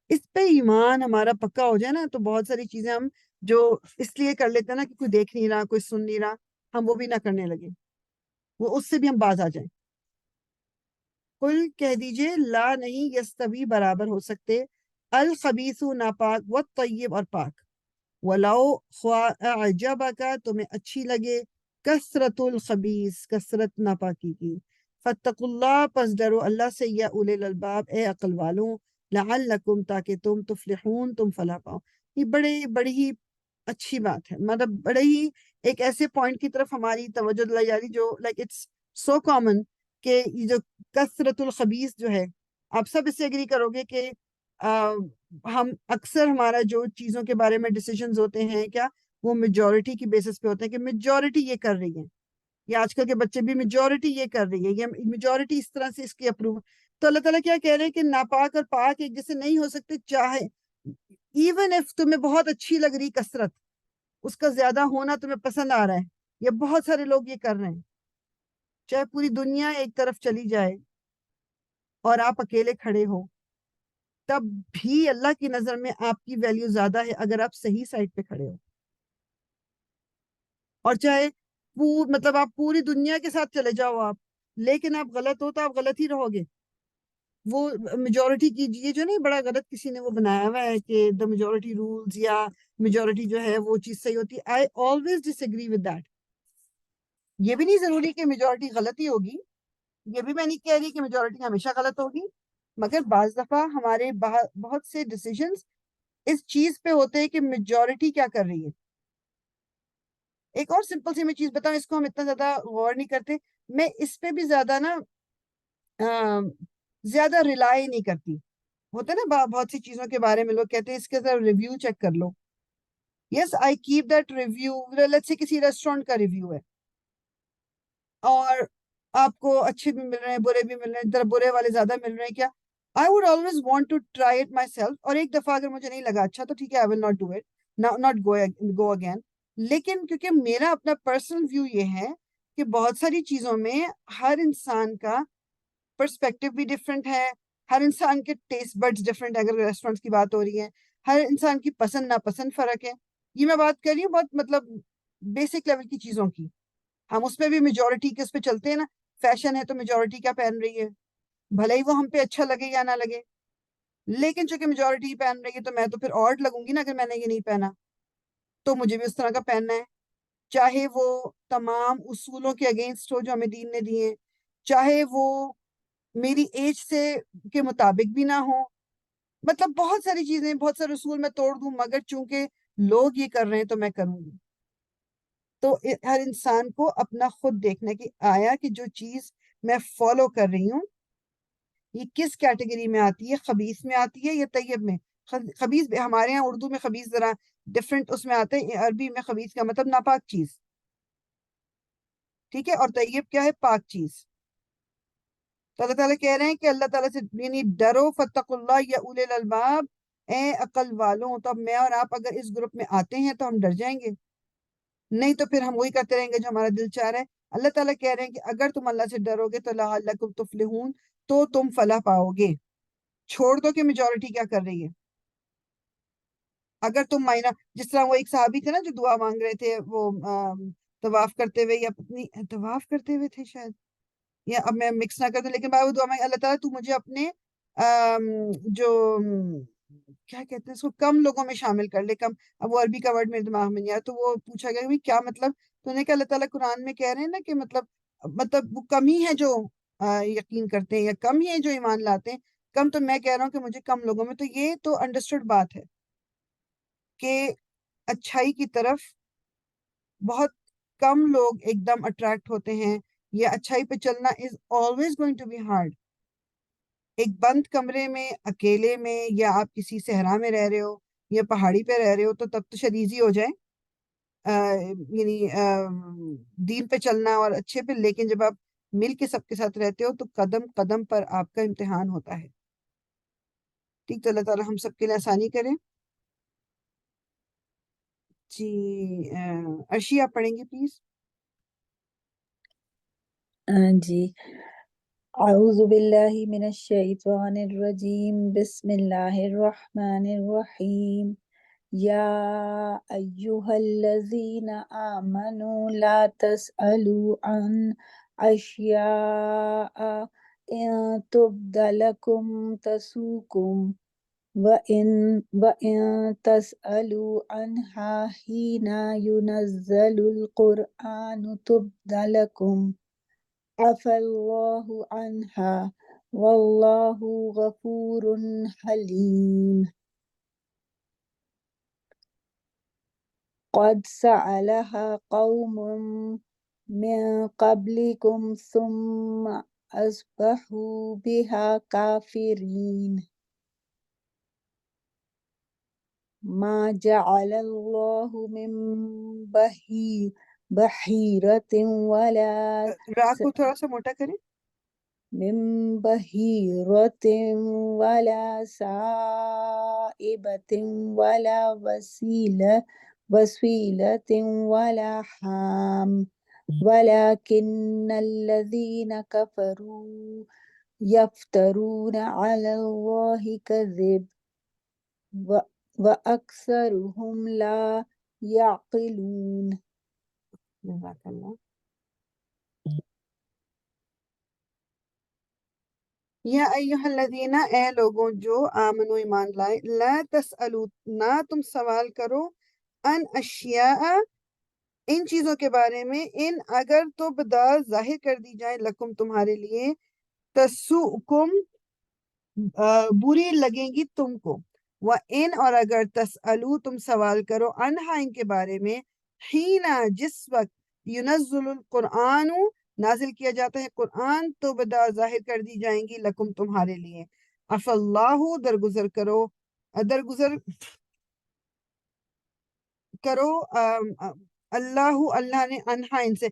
اس پہ ایمان ہمارا پکا ہو جائے نا تو بہت ساری چیزیں ہم جو اس لیے کر لیتے ہیں نا کہ کوئی دیکھ نہیں رہا، کوئی سن نہیں رہا، ہم وہ بھی نہ کرنے لگے، وہ اس سے بھی ہم باز آ جائیں. قل کہہ دیجئے لا نہیں یستوی برابر ہو سکتے الخبیث ناپاک والطیب اور پاک. ولو اعجبک تمہیں اچھی لگے کثرت الخبیث کثرت ناپاکی کی. فاتقوا اللہ پس ڈرو اللہ سے یا اولی الالباب اے عقل والوں، لعلکم تاکہ تم تفلحون تم فلاح پاؤ. یہ بڑی ہی اچھی بات ہے، مطلب بڑے ہی ایک ایسے پوائنٹ کی طرف ہماری توجہ دلائی جا رہی جو لائک اٹس سو کامن، کہ یہ جو کثرت الخبیث جو ہے، آپ سب اس سے اگری کرو گے کہ ہم اکثر ہمارا جو چیزوں کے بارے میں ڈیسیژنز ہوتے ہیں کیا وہ میجورٹی کی بیسس پہ ہوتے ہیں کہ میجورٹی یہ کر رہی ہے، یا آج کل کے بچے بھی میجورٹی یہ کر رہی ہے، یا میجورٹی اس طرح سے اس کی اپروو. تو اللہ تعالیٰ کیا کہہ رہے ہیں کہ ناپاک اور پاک ایک جیسے نہیں ہو سکتے، چاہے ایون اف تمہیں بہت اچھی لگ رہی کثرت، اس کا زیادہ ہونا تمہیں پسند آ رہا ہے، یا بہت سارے لوگ یہ کر رہے ہیں، چاہے پوری دنیا ایک طرف چلی جائے اور آپ اکیلے کھڑے ہو، تب بھی اللہ کی نظر میں آپ کی ویلیو زیادہ ہے اگر آپ صحیح سائڈ پہ کھڑے ہو. اور چاہے مطلب آپ پوری دنیا کے ساتھ چلے جاؤ آپ، لیکن آپ غلط ہو تو آپ غلط ہی رہو گے. وہ میجورٹی کی یہ جو نہیں بڑا غلط کسی نے وہ بنایا ہوا ہے کہ دا میجورٹی رولز یا میجورٹی جو ہے وہ چیز صحیح ہوتی ہے. آئی آلویز ڈس ایگری ود دیٹ. یہ بھی نہیں ضروری کہ میجورٹی غلط ہی ہوگی، یہ بھی میں نہیں کہہ رہی کہ میجورٹی ہمیشہ غلط ہوگی، مگر بعض دفعہ ہمارے بہت سے ڈیسیجنز اس چیز پہ ہوتے ہیں کہ میجورٹی کیا کر رہی ہے. ایک اور سمپل سی میں چیز بتاؤں، اس کو ہم اتنا زیادہ غور نہیں کرتے، میں اس پہ بھی زیادہ نا زیادہ ریلائی نہیں کرتی. ہوتا ہے نا بہت سی چیزوں کے بارے میں لوگ کہتے ہیں اس کے ذرا ریویو چیک کر لو. Yes I keep that review. Let's سے کسی ریسٹورینٹ کا ریویو ہے اور آپ کو اچھے بھی مل رہے ہیں برے بھی مل رہے ہیں، برے والے زیادہ مل رہے ہیں کیا، I would always want to try it myself. اور ایک دفعہ اگر مجھے نہیں لگا اچھا تو ٹھیک ہے I will not do it, not go again. لیکن کیونکہ میرا اپنا پرسنل ویو یہ ہے کہ بہت ساری چیزوں میں ہر انسان کا پرسپیکٹو بھی ڈفرینٹ ہے، ہر انسان کے ٹیسٹ بڈز ڈفرینٹ ہے. اگر ریسٹورینٹس کی بات ہو رہی ہے، ہر انسان کی پسند ناپسند فرق ہے. یہ میں بات کر رہی ہوں بہت مطلب بیسک لیول کی چیزوں کی. ہم اس پہ بھی میجورٹی کے اس پہ چلتے ہیں نا، فیشن ہے تو میجورٹی کیا پہن رہی ہے، بھلے ہی وہ ہم پہ اچھا لگے یا نہ لگے، لیکن چونکہ میجورٹی پہن رہی ہے تو میں تو پھر آڈ لگوں گی نا اگر میں نے یہ نہیں پہنا، تو مجھے بھی اس طرح کا پہننا ہے، چاہے وہ تمام اصولوں کے اگینسٹ ہو جو ہمیں دین نے دیے، چاہے وہ میری ایج سے کے مطابق بھی نہ ہو. مطلب بہت ساری چیزیں، بہت سارے اصول میں توڑ دوں، مگر چونکہ لوگ یہ کر رہے ہیں تو میں کروں گی. تو ہر انسان کو اپنا خود دیکھنا کہ آیا کہ جو چیز میں فالو کر رہی ہوں یہ کس کیٹیگری میں آتی ہے، خبیث میں آتی ہے یا طیب میں. خبیث ہمارے ہاں اردو میں خبیث ذرا ڈفرینٹ اس میں آتا ہے، عربی میں خبیث کا مطلب ناپاک چیز، ٹھیک ہے، اور طیب کیا ہے، پاک چیز. تو اللہ تعالیٰ کہہ رہے ہیں کہ اللہ تعالیٰ سے یعنی ڈرو، فتقوا اللہ یا اولي الالباب، اے عقل والوں. تو اب میں اور آپ اگر اس گروپ میں آتے ہیں تو ہم ڈر جائیں گے، نہیں تو پھر ہم وہی کرتے رہیں گے جو ہمارا دل چاہ رہا ہے. اللہ تعالیٰ کہہ رہے ہیں کہ اگر تم اللہ سے ڈرو گے تو لعلکم تفلحون، تو تم فلاح پاؤ گے. چھوڑ دو کہ میجورٹی کیا کر رہی ہے. اگر تم جس طرح وہ ایک صحابی تھے نا جو دعا مانگ رہے تھے، وہ طواف کرتے ہوئے یا اپنی طواف کرتے ہوئے تھے شاید، یا اب میں مکس نہ کر دوں، لیکن بعد وہ دعا مانگی، اللہ تعالیٰ تو مجھے اپنے جو کیا کہتے ہیں اس کو کم لوگوں میں شامل کر لے. کم، اب وہ عربی کا ورڈ میرے دماغ میں نہیں آیا، تو وہ پوچھا گیا کہ کیا مطلب، تو نے کہا اللہ تعالیٰ قرآن میں کہہ رہے ہیں نا کہ مطلب وہ کم ہی ہے جو یقین کرتے ہیں یا کم ہی ہے جو ایمان لاتے ہیں، کم تو میں کہہ رہا ہوں کہ مجھے کم لوگوں میں. تو یہ تو انڈرسٹوڈ بات ہے کہ اچھائی کی طرف بہت کم لوگ ایک دم اٹریکٹ ہوتے ہیں، یا اچھائی پہ چلنا is always going to be hard. ایک بند کمرے میں اکیلے میں، یا آپ کسی صحرا میں رہ رہے ہو یا پہاڑی پہ رہ رہے ہو، تو تب تو شاید ایزی ہو جائے یعنی دین پہ چلنا اور اچھے پہ، لیکن جب آپ مل کے سب کے ساتھ رہتے ہو تو قدم قدم پر آپ کا امتحان ہوتا ہے. ٹھیک، تو اللہ تعالیٰ ہم سب کے لیے آسانی کریں. جی عرشی آپ پڑھیں گے پلیز. جی، اعوذ باللہ من الشیطان الرجیم، بسم اللہ الرحمن الرحیم. یا ایہا الذین آمنوا لا تسألوا عن اشیاء ان تبد لکم تسؤکم وَإِن تَسْأَلُوا عَنْهَا حِينَ يُنَزَّلُ الْقُرْآنُ تُبْدَ لَكُمْ عَفَا اللَّهُ عَنْهَا وَاللَّهُ غَفُورٌ حَلِيمٌ. قَدْ سَأَلَهَا قَوْمٌ مِّن قَبْلِكُمْ ثُمَّ أَصْبَحُوا بِهَا كَافِرِينَ. ما جعل الله من بحيرة ولا را کو تھوڑا سا موٹا کریں. من بحيرة ولا سائبة ولا وسيلة ولا حام ولكن الذين كفروا يفترون على الله كذب وأكثرهم لا يعقلون. جزاک اللہ. یا ایہا الذین، اے لوگوں جو آمنو ایمان لائے، لا تسألو، نہ تم سوال کرو، ان اشیاء، ان چیزوں کے بارے میں، ان اگر تو بدا ظاہر کر دی جائے، لکم تمہارے لیے، تسوءکم بری لگیں گی تم کو، وَإِنْ اور اگر تسألو تم سوال کرو، انہا ان کے بارے میں، حینا جس وقت، ینزل القرآن نازل کیا جاتا ہے قرآن، تو بدا ظاہر کر دی جائیں گی لکم تمہارے لیے. اف اللہ، درگزر کرو، درگزر کرو اللہ، اللہ نے، انہا ان سے،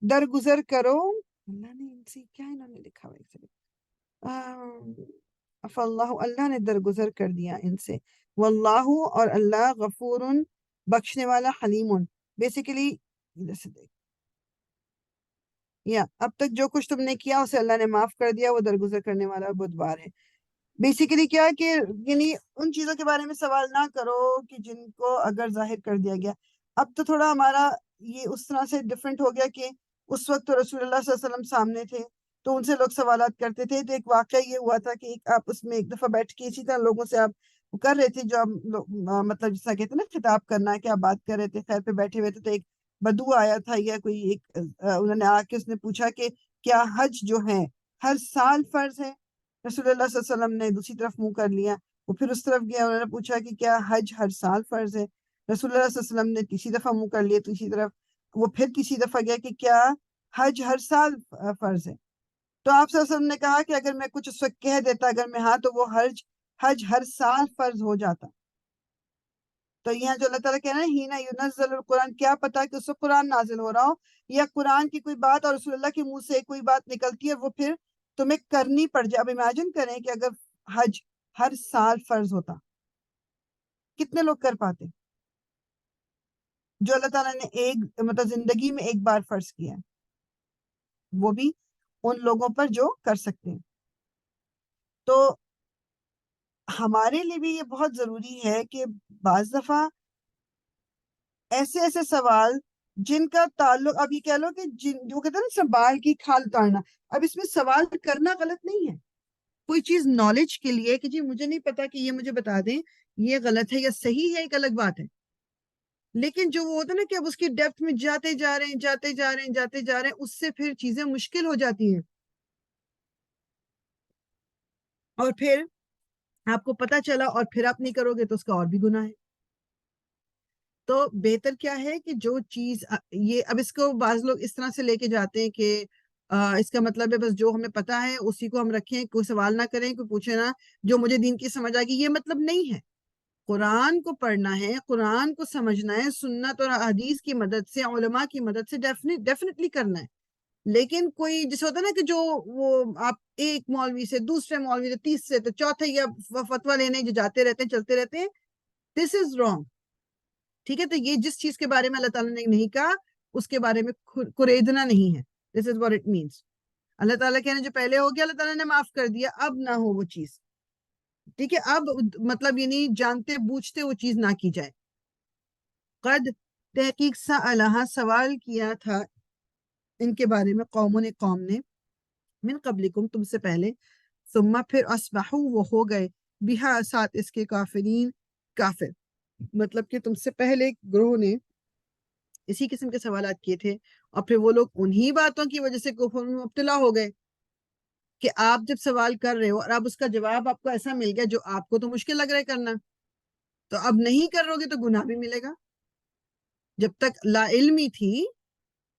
درگزر کرو، اللہ نے ان سے، کیا انہوں نے لکھا ہوا ہے؟ اف اللہ، اللہ نے درگزر کر دیا ان سے، واللہ اور اللہ، غفور بخشنے والا، حلیم بیسیکلی. یا اب تک جو کچھ تم نے کیا اسے اللہ نے معاف کر دیا، وہ درگزر کرنے والا بردبار ہے. بیسیکلی کیا کہ یعنی ان چیزوں کے بارے میں سوال نہ کرو کہ جن کو اگر ظاہر کر دیا گیا. اب تو تھوڑا ہمارا یہ اس طرح سے ڈفرینٹ ہو گیا کہ اس وقت تو رسول اللہ صلی اللہ علیہ وسلم سامنے تھے تو ان سے لوگ سوالات کرتے تھے. تو ایک واقعہ یہ ہوا تھا کہ آپ اس میں ایک دفعہ بیٹھ کے اسی طرح لوگوں سے آپ کر رہے تھے جو آپ مطلب جس طرح کہتے ہیں نا خطاب کرنا ہے کہ آپ بات کر رہے تھے، خیر پہ بیٹھے ہوئے تھے تو ایک بدو آیا تھا یا کوئی ایک انہوں نے آ کے اس نے پوچھا کہ کیا حج جو ہے ہر سال فرض ہے؟ رسول اللہ صلی اللہ علیہ وسلم نے دوسری طرف منہ کر لیا. وہ پھر اس طرف گیا، انہوں نے پوچھا کہ کیا حج ہر سال فرض ہے؟ رسول اللہ صلی اللہ علیہ وسلم نے تیسری دفعہ منہ کر لیا تیسری طرف. وہ پھر تیسری دفعہ گیا کہ کیا حج ہر سال فرض ہے؟ تو آپ صلی اللہ علیہ وسلم نے کہا کہ اگر میں کچھ اس وقت کہہ دیتا اگر میں ہاں تو وہ حج ہر سال فرض ہو جاتا. تو یہاں جو اللہ تعالیٰ کہہ رہے ہیں ہینا ینزل القرآن، کیا پتا کہ اس وقت قرآن نازل ہو رہا ہو یا قرآن کی کوئی بات اور رسول اللہ کے منہ سے کوئی بات نکلتی ہے وہ پھر تمہیں کرنی پڑ جائے. اب امیجن کریں کہ اگر حج ہر سال فرض ہوتا کتنے لوگ کر پاتے؟ جو اللہ تعالیٰ نے ایک مطلب زندگی میں ایک بار فرض کیا ہے، وہ بھی ان لوگوں پر جو کر سکتے ہیں. تو ہمارے لیے بھی یہ بہت ضروری ہے کہ بعض دفعہ ایسے ایسے سوال جن کا تعلق، اب یہ کہہ لو کہ جو کہتے ہیں نا سوال کی کھال اتارنا، اب اس میں سوال کرنا غلط نہیں ہے. کوئی چیز نالج کے لیے کہ جی مجھے نہیں پتا کہ یہ مجھے بتا دیں یہ غلط ہے یا صحیح ہے، ایک الگ بات ہے. لیکن جو وہ ہوتا ہے نا کہ اب اس کی ڈیپتھ میں جاتے جا رہے ہیں اس سے پھر چیزیں مشکل ہو جاتی ہیں اور پھر آپ کو پتا چلا اور پھر آپ نہیں کرو گے تو اس کا اور بھی گناہ ہے. تو بہتر کیا ہے کہ جو چیز یہ اب اس کو بعض لوگ اس طرح سے لے کے جاتے ہیں کہ اس کا مطلب ہے بس جو ہمیں پتا ہے اسی کو ہم رکھیں، کوئی سوال نہ کریں، کوئی پوچھے نہ، جو مجھے دین کی سمجھ آئے گی. یہ مطلب نہیں ہے. قرآن کو پڑھنا ہے، قرآن کو سمجھنا ہے، سنت اور حدیث کی مدد سے، علماء کی مدد سے ڈیفینیٹلی کرنا ہے. لیکن کوئی جیسے ہوتا ہے نا کہ جو وہ آپ ایک مولوی سے دوسرے مولوی سے تیسرے تو چوتھے یا فتویٰ لینے جو جاتے رہتے ہیں چلتے رہتے ہیں، دس از رانگ. ٹھیک ہے، تو یہ جس چیز کے بارے میں اللہ تعالیٰ نے نہیں کہا اس کے بارے میں کریدنا نہیں ہے. دس از واٹ اٹ مینس. اللہ تعالیٰ کہنے جو پہلے ہو گیا اللہ تعالیٰ نے معاف کر دیا، اب نہ ہو وہ چیز. ٹھیک ہے، اب مطلب یہ نہیں جانتے بوجھتے وہ چیز نہ کی جائے. قد تحقیق سألہا سوال کیا تھا ان کے بارے میں قوم نے من قبلکم تم سے پہلے، ثم پھر اصبحوا وہ ہو گئے بہا ساتھ اس کے کافرین کافر. مطلب کہ تم سے پہلے گروہ نے اسی قسم کے سوالات کیے تھے اور پھر وہ لوگ انہی باتوں کی وجہ سے کفر میں مبتلا ہو گئے کہ آپ جب سوال کر رہے ہو اور اب اس کا جواب آپ کو ایسا مل گیا جو آپ کو تو مشکل لگ رہا ہے کرنا، تو اب نہیں کرو گے تو گناہ بھی ملے گا. جب تک لا علمی تھی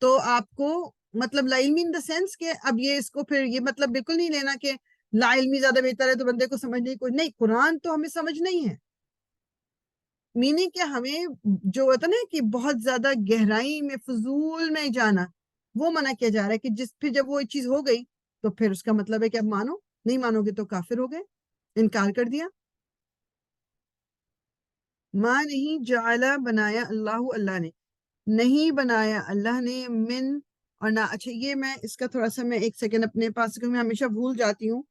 تو آپ کو مطلب لا علمی ان دا سینس کہ اب یہ اس کو پھر یہ مطلب بالکل نہیں لینا کہ لا علمی زیادہ بہتر ہے تو بندے کو سمجھنے کی کوئی نہیں. قرآن تو ہمیں سمجھ نہیں ہے، میننگ کہ ہمیں جو ہوتا نا کہ بہت زیادہ گہرائی میں فضول میں جانا وہ منع کیا جا رہا ہے کہ پھر جب وہ چیز ہو گئی تو پھر اس کا مطلب ہے کہ اب مانو، نہیں مانو گے تو کافر ہو گئے، انکار کر دیا. ماں نہیں جعلا بنایا اللہ نے، نہیں بنایا اللہ نے من اور نہ اچھا یہ میں اس کا تھوڑا سا میں ایک سیکنڈ اپنے پاس، کیونکہ میں ہمیشہ بھول جاتی ہوں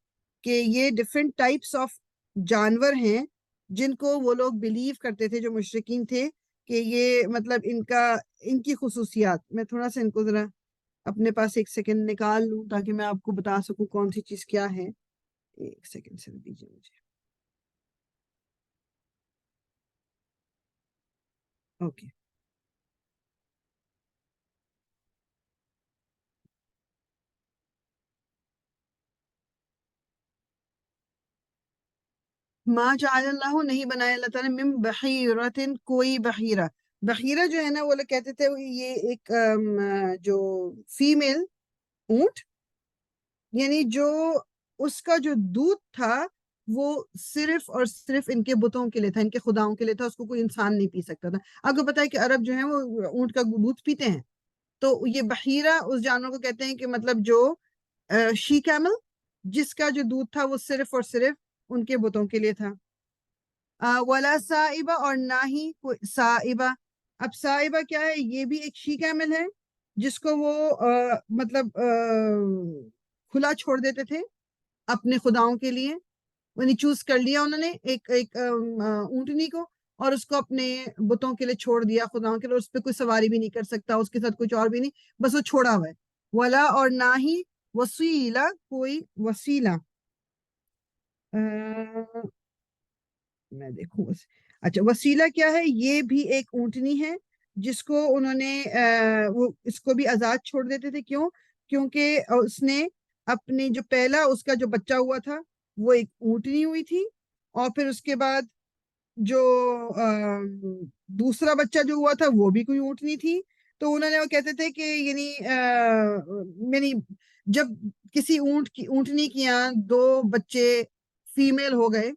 کہ یہ ڈفرینٹ ٹائپس آف جانور ہیں جن کو وہ لوگ بلیو کرتے تھے جو مشرکین تھے کہ یہ مطلب ان کی خصوصیات. میں تھوڑا سا ان کو ذرا اپنے پاس ایک سیکنڈ نکال لوں تاکہ میں آپ کو بتا سکوں کون سی چیز کیا ہے. ایک سیکنڈ سے دیجیے مجھے. اوکے ما جعل اللہ نہیں بنایا اللہ تعالیٰ من بحیرتن کوئی بحیرہ. بحیرہ جو ہے نا وہ لوگ کہتے تھے یہ ایک جو فیمیل اونٹ، یعنی جو اس کا جو دودھ تھا وہ صرف اور صرف ان کے بتوں کے لیے تھا، ان کے خداؤں کے لیے تھا، اس کو کوئی انسان نہیں پی سکتا تھا. آپ کو پتا ہے کہ عرب جو ہیں وہ اونٹ کا دودھ پیتے ہیں، تو یہ بحیرہ اس جانور کو کہتے ہیں کہ مطلب جو شی کیمل جس کا جو دودھ تھا وہ صرف اور صرف ان کے بتوں کے لیے تھا. ولا سائبہ اور نہ ہی کوئی سائبہ. اب سائبہ کیا ہے؟ یہ بھی ایک شی کیمل ہے جس کو وہ مطلب کھلا چھوڑ دیتے تھے اپنے خداؤں کے لیے. یعنی چوز کر لیا انہوں نے ایک اونٹنی کو اور اس کو اپنے بتوں کے لیے چھوڑ دیا، خداؤں کے لیے. اس پہ کوئی سواری بھی نہیں کر سکتا، اس کے ساتھ کچھ اور بھی نہیں، بس وہ چھوڑا ہوا ہے. ولا اور نہ ہی وسیلہ کوئی وسیلہ. میں دیکھوں اچھا وسیلہ کیا ہے؟ یہ بھی ایک اونٹنی ہے جس کو انہوں نے وہ اس کو بھی آزاد چھوڑ دیتے تھے. کیوں؟ کیونکہ اس نے اپنے جو پہلا اس کا جو بچہ ہوا تھا وہ ایک اونٹنی ہوئی تھی، اور پھر اس کے بعد جو دوسرا بچہ جو ہوا تھا وہ بھی کوئی اونٹنی تھی. تو انہوں نے وہ کہتے تھے کہ یعنی جب کسی اونٹنی کی یہاں 2 بچے فیمیل ہو گئے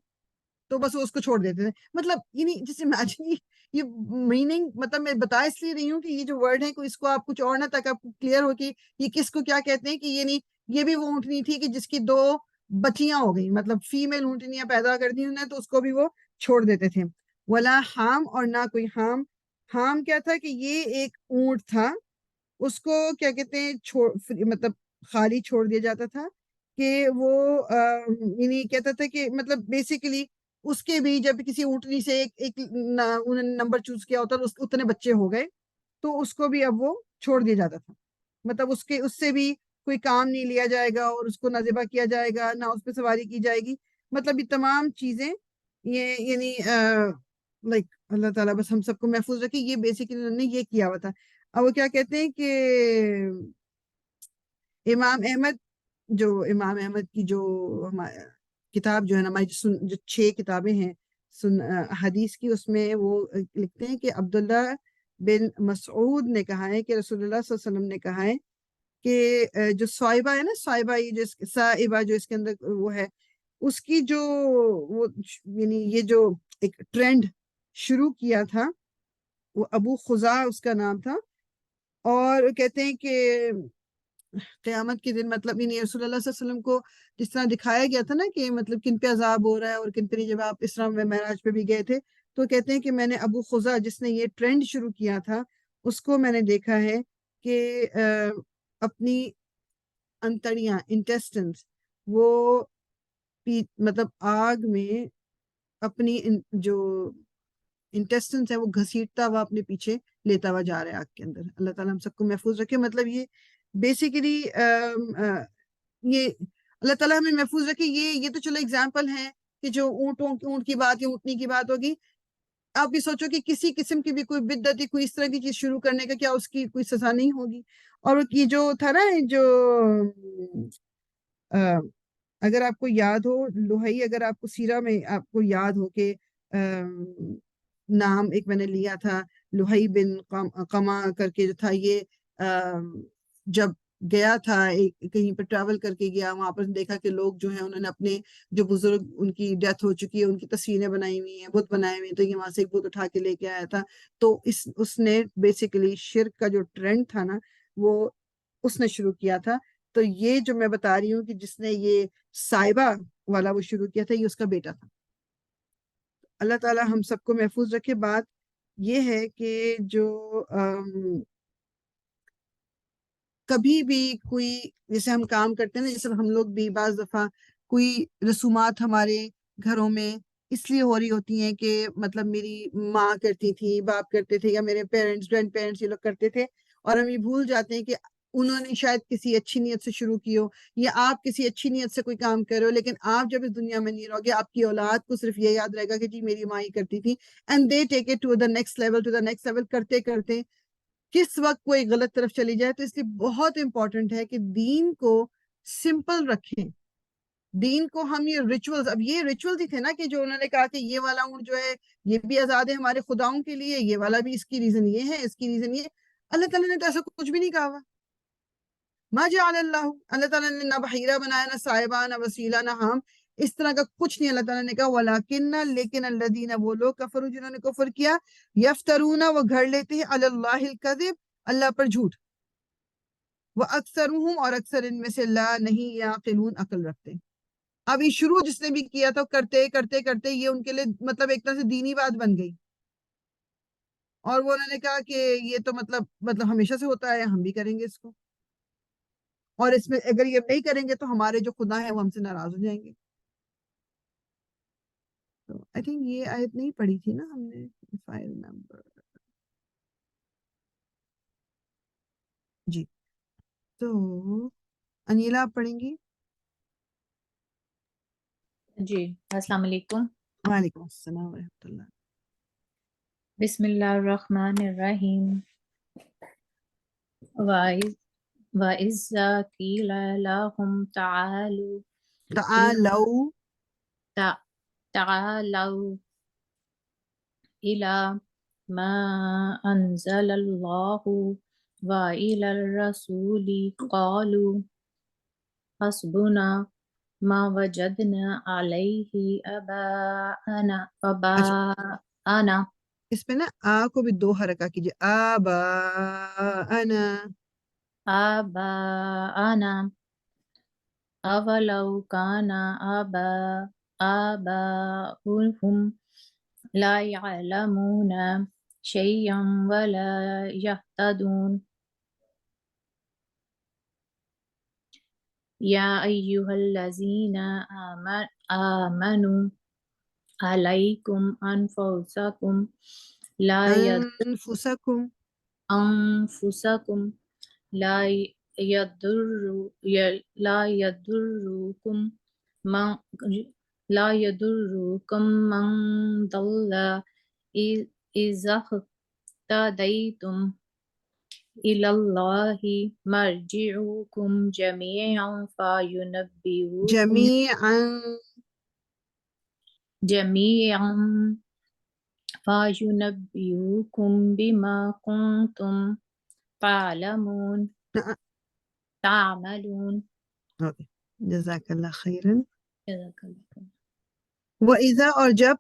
تو بس وہ اس کو چھوڑ دیتے تھے. مطلب یعنی جس امیجن یہ میننگ، مطلب میں بتا اس لیے رہی ہوں کہ یہ جو ورڈ ہے اس کو آپ کچھ اور نہ تک آپ کو کلیئر ہو کہ یہ کس کو کیا کہتے ہیں. کہ یہ بھی وہ اونٹنی تھی کہ جس کی 2 بچیاں ہو گئی، مطلب فیمیل اونٹنیاں پیدا کر دی انہوں نے، تو اس کو بھی وہ چھوڑ دیتے تھے. ولا حام اور نہ کوئی حام. حام کیا تھا؟ کہ یہ ایک اونٹ تھا، اس کو کیا کہتے ہیں مطلب خالی چھوڑ دیا جاتا تھا کہ وہ یعنی کہتا تھا کہ مطلب بیسیکلی اس کے بھی جب کسی اونٹنی سے ایک نمبر چوز کیا ہوتا تو اتنے بچے ہو گئے تو اس کو بھی اب وہ چھوڑ دیا جاتا تھا. مطلب اس سے بھی کوئی کام نہیں لیا جائے گا، اور اس کو نہ ذبح کیا جائے گا نہ اس پہ سواری کی جائے گی. مطلب یہ تمام چیزیں یہ یعنی لائک اللہ تعالیٰ بس ہم سب کو محفوظ رکھے. یہ بیسیکلی انہوں نے یہ کیا ہوا تھا. اب وہ کیا کہتے ہیں کہ امام احمد کی جو کتاب جو ہے نا ہماری جو 6 کتابیں ہیں حدیث کی، اس میں وہ لکھتے ہیں کہ عبداللہ بن مسعود نے کہا ہے کہ رسول اللہ صلی اللہ علیہ وسلم نے کہا ہے کہ جو صائبہ ہے نا، صائبہ صائبہ جو اس کے اندر وہ ہے، اس کی جو وہ یعنی یہ جو ایک ٹرینڈ شروع کیا تھا وہ ابو خزاع اس کا نام تھا. اور کہتے ہیں کہ قیامت کے دن مطلب رسول اللہ صلی اللہ علیہ وسلم کو جس طرح دکھایا گیا تھا نا کہ مطلب کن پہ عذاب ہو رہا ہے اور کن پہ نہیں. جب آپ اسراء و معراج پہ بھی گئے تھے تو کہتے ہیں کہ میں نے ابو خزاع جس نے یہ ٹرینڈ شروع کیا تھا اس کو میں نے دیکھا ہے کہ اپنی انتڑیاں انٹیسٹنس وہ مطلب آگ میں اپنی جو انٹیسٹنس ہے وہ گھسیٹتا ہوا اپنے پیچھے لیتا ہوا جا رہا ہے آگ کے اندر. اللہ تعالیٰ ہم سب کو محفوظ رکھے. مطلب یہ بیسیکلی یہ اللہ تعالیٰ ہمیں محفوظ رکھے. یہ تو چلو اگزامپل ہے کہ جو اونٹ کی بات یا اونٹنی کی بات ہوگی. آپ بھی سوچو کہ کسی قسم کی بھی کوئی بدعت کوئی اس طرح کی چیز شروع کرنے کا کیا اس کی کوئی سزا نہیں ہوگی. اور یہ جو تھا نا جو اگر آپ کو یاد ہو لوہئی، اگر آپ کو سیرہ میں آپ کو یاد ہو کہ نام ایک میں نے لیا تھا لوہئی بن قما کر کے جو تھا، یہ جب گیا تھا کہیں پہ ٹریول کر کے گیا، وہاں پر دیکھا کہ لوگ جو ہیں انہوں نے اپنے جو بزرگ ان کی ڈیتھ ہو چکی ہے ان کی تصویریں بنائی ہوئی ہیں، بت بنائے ہوئے ہیں. تو یہ وہاں سے ایک بت اٹھا کے لے کے آیا تھا. تو اس نے بیسیکلی شرک کا جو ٹرینڈ تھا نا وہ اس نے شروع کیا تھا. تو یہ جو میں بتا رہی ہوں کہ جس نے یہ صائبہ والا وہ شروع کیا تھا یہ اس کا بیٹا تھا. اللہ تعالیٰ ہم سب کو محفوظ رکھے. بات یہ ہے کہ جو کبھی بھی کوئی جیسے ہم کام کرتے ہیں نا، جیسے ہم لوگ بھی بعض دفعہ کوئی رسومات ہمارے گھروں میں اس لیے ہو رہی ہوتی ہیں کہ مطلب میری ماں کرتی تھی، باپ کرتے تھے، یا میرے پیرنٹس گرینڈ پیرنٹس یہ لوگ کرتے تھے، اور ہم یہ بھول جاتے ہیں کہ انہوں نے شاید کسی اچھی نیت سے شروع کی ہو، یا آپ کسی اچھی نیت سے کوئی کام کر رہے ہو، لیکن آپ جب اس دنیا میں نہیں رہو گے آپ کی اولاد کو صرف یہ یاد رہے گا کہ جی میری ماں ہی کرتی تھی، and they take it to the next level کرتے کرتے کس وقت کوئی غلط طرف چلی جائے. تو اس لیے بہت امپورٹنٹ ہے کہ دین کو سمپل رکھیں. دین کو ہم یہ ریچولز، اب یہ ریچولز ہی تھے نا کہ جو انہوں نے کہا کہ یہ والا اونٹ جو ہے یہ بھی آزاد ہے ہمارے خداؤں کے لیے، یہ والا بھی اس کی ریزن یہ ہے، اس کی ریزن یہ. اللہ تعالیٰ نے تو ایسا کچھ بھی نہیں کہا ہوا. ما جعل اللہ تعالیٰ نے نہ بحیرہ بنایا، نہ صاحبہ، نہ وسیلہ، نہ ہم، اس طرح کا کچھ نہیں. اللہ تعالیٰ نے کہا ولیکن، لیکن الذین، وہ لوگ کفروا جنہوں نے کفر کیا، یفترون، وہ گھڑ لیتے ہیں علی اللہ الکذب، اللہ پر جھوٹ. وَأَكْثَرُهُمْ، اور اکثر ان میں سے لا نہیں یعقلون، عقل رکھتے. اب یہ شروع جس نے بھی کیا تھا کرتے کرتے کرتے یہ ان کے لیے مطلب ایک طرح سے دینی بات بن گئی، اور وہ انہوں نے کہا کہ یہ تو مطلب ہمیشہ سے ہوتا ہے، ہم بھی کریں گے اس کو، اور اس میں اگر یہ نہیں کریں گے تو ہمارے جو خدا ہیں وہ ہم سے ناراض ہو جائیں گے. تو آئی تھنک یہ آیت نہیں پڑھی تھی نا ہم نے، if I remember. جی تو انیلا آپ پڑھیں گی. جی السلام علیکم. وعلیکم السلام ورحمۃ اللہ. بسم اللہ الرحمن الرحیم. وَإِذَا قِيلَ لَهُمْ تَعَالَوْا إِلَى مَا أَنزَلَ اللَّهُ وَإِلَى الرَّسُولِ قَالُوا حَسْبُنَا مَا وَجَدْنَا عَلَيْهِ آبَاءَنَا. اس پہ نا آ کو بھی دو حرکہ کیجیے، آباءنا. أَوَلَوْ كَانَ آبَاؤُهُمْ لَا يَعْلَمُونَ شَيْئًا وَلَا يَهْتَدُونَ. يَا أَيُّهَا الَّذِينَ آمَنُوا عَلَيْكُمْ أَنفُسَكُمْ لا يضركم من ضل إذا اهتديتم إلى الله مرجعكم جميعا فينبئكم بما كنتم تعملون. جزاک اللہ خیرن. جزاک اللہ. وَإِذَا، اور جب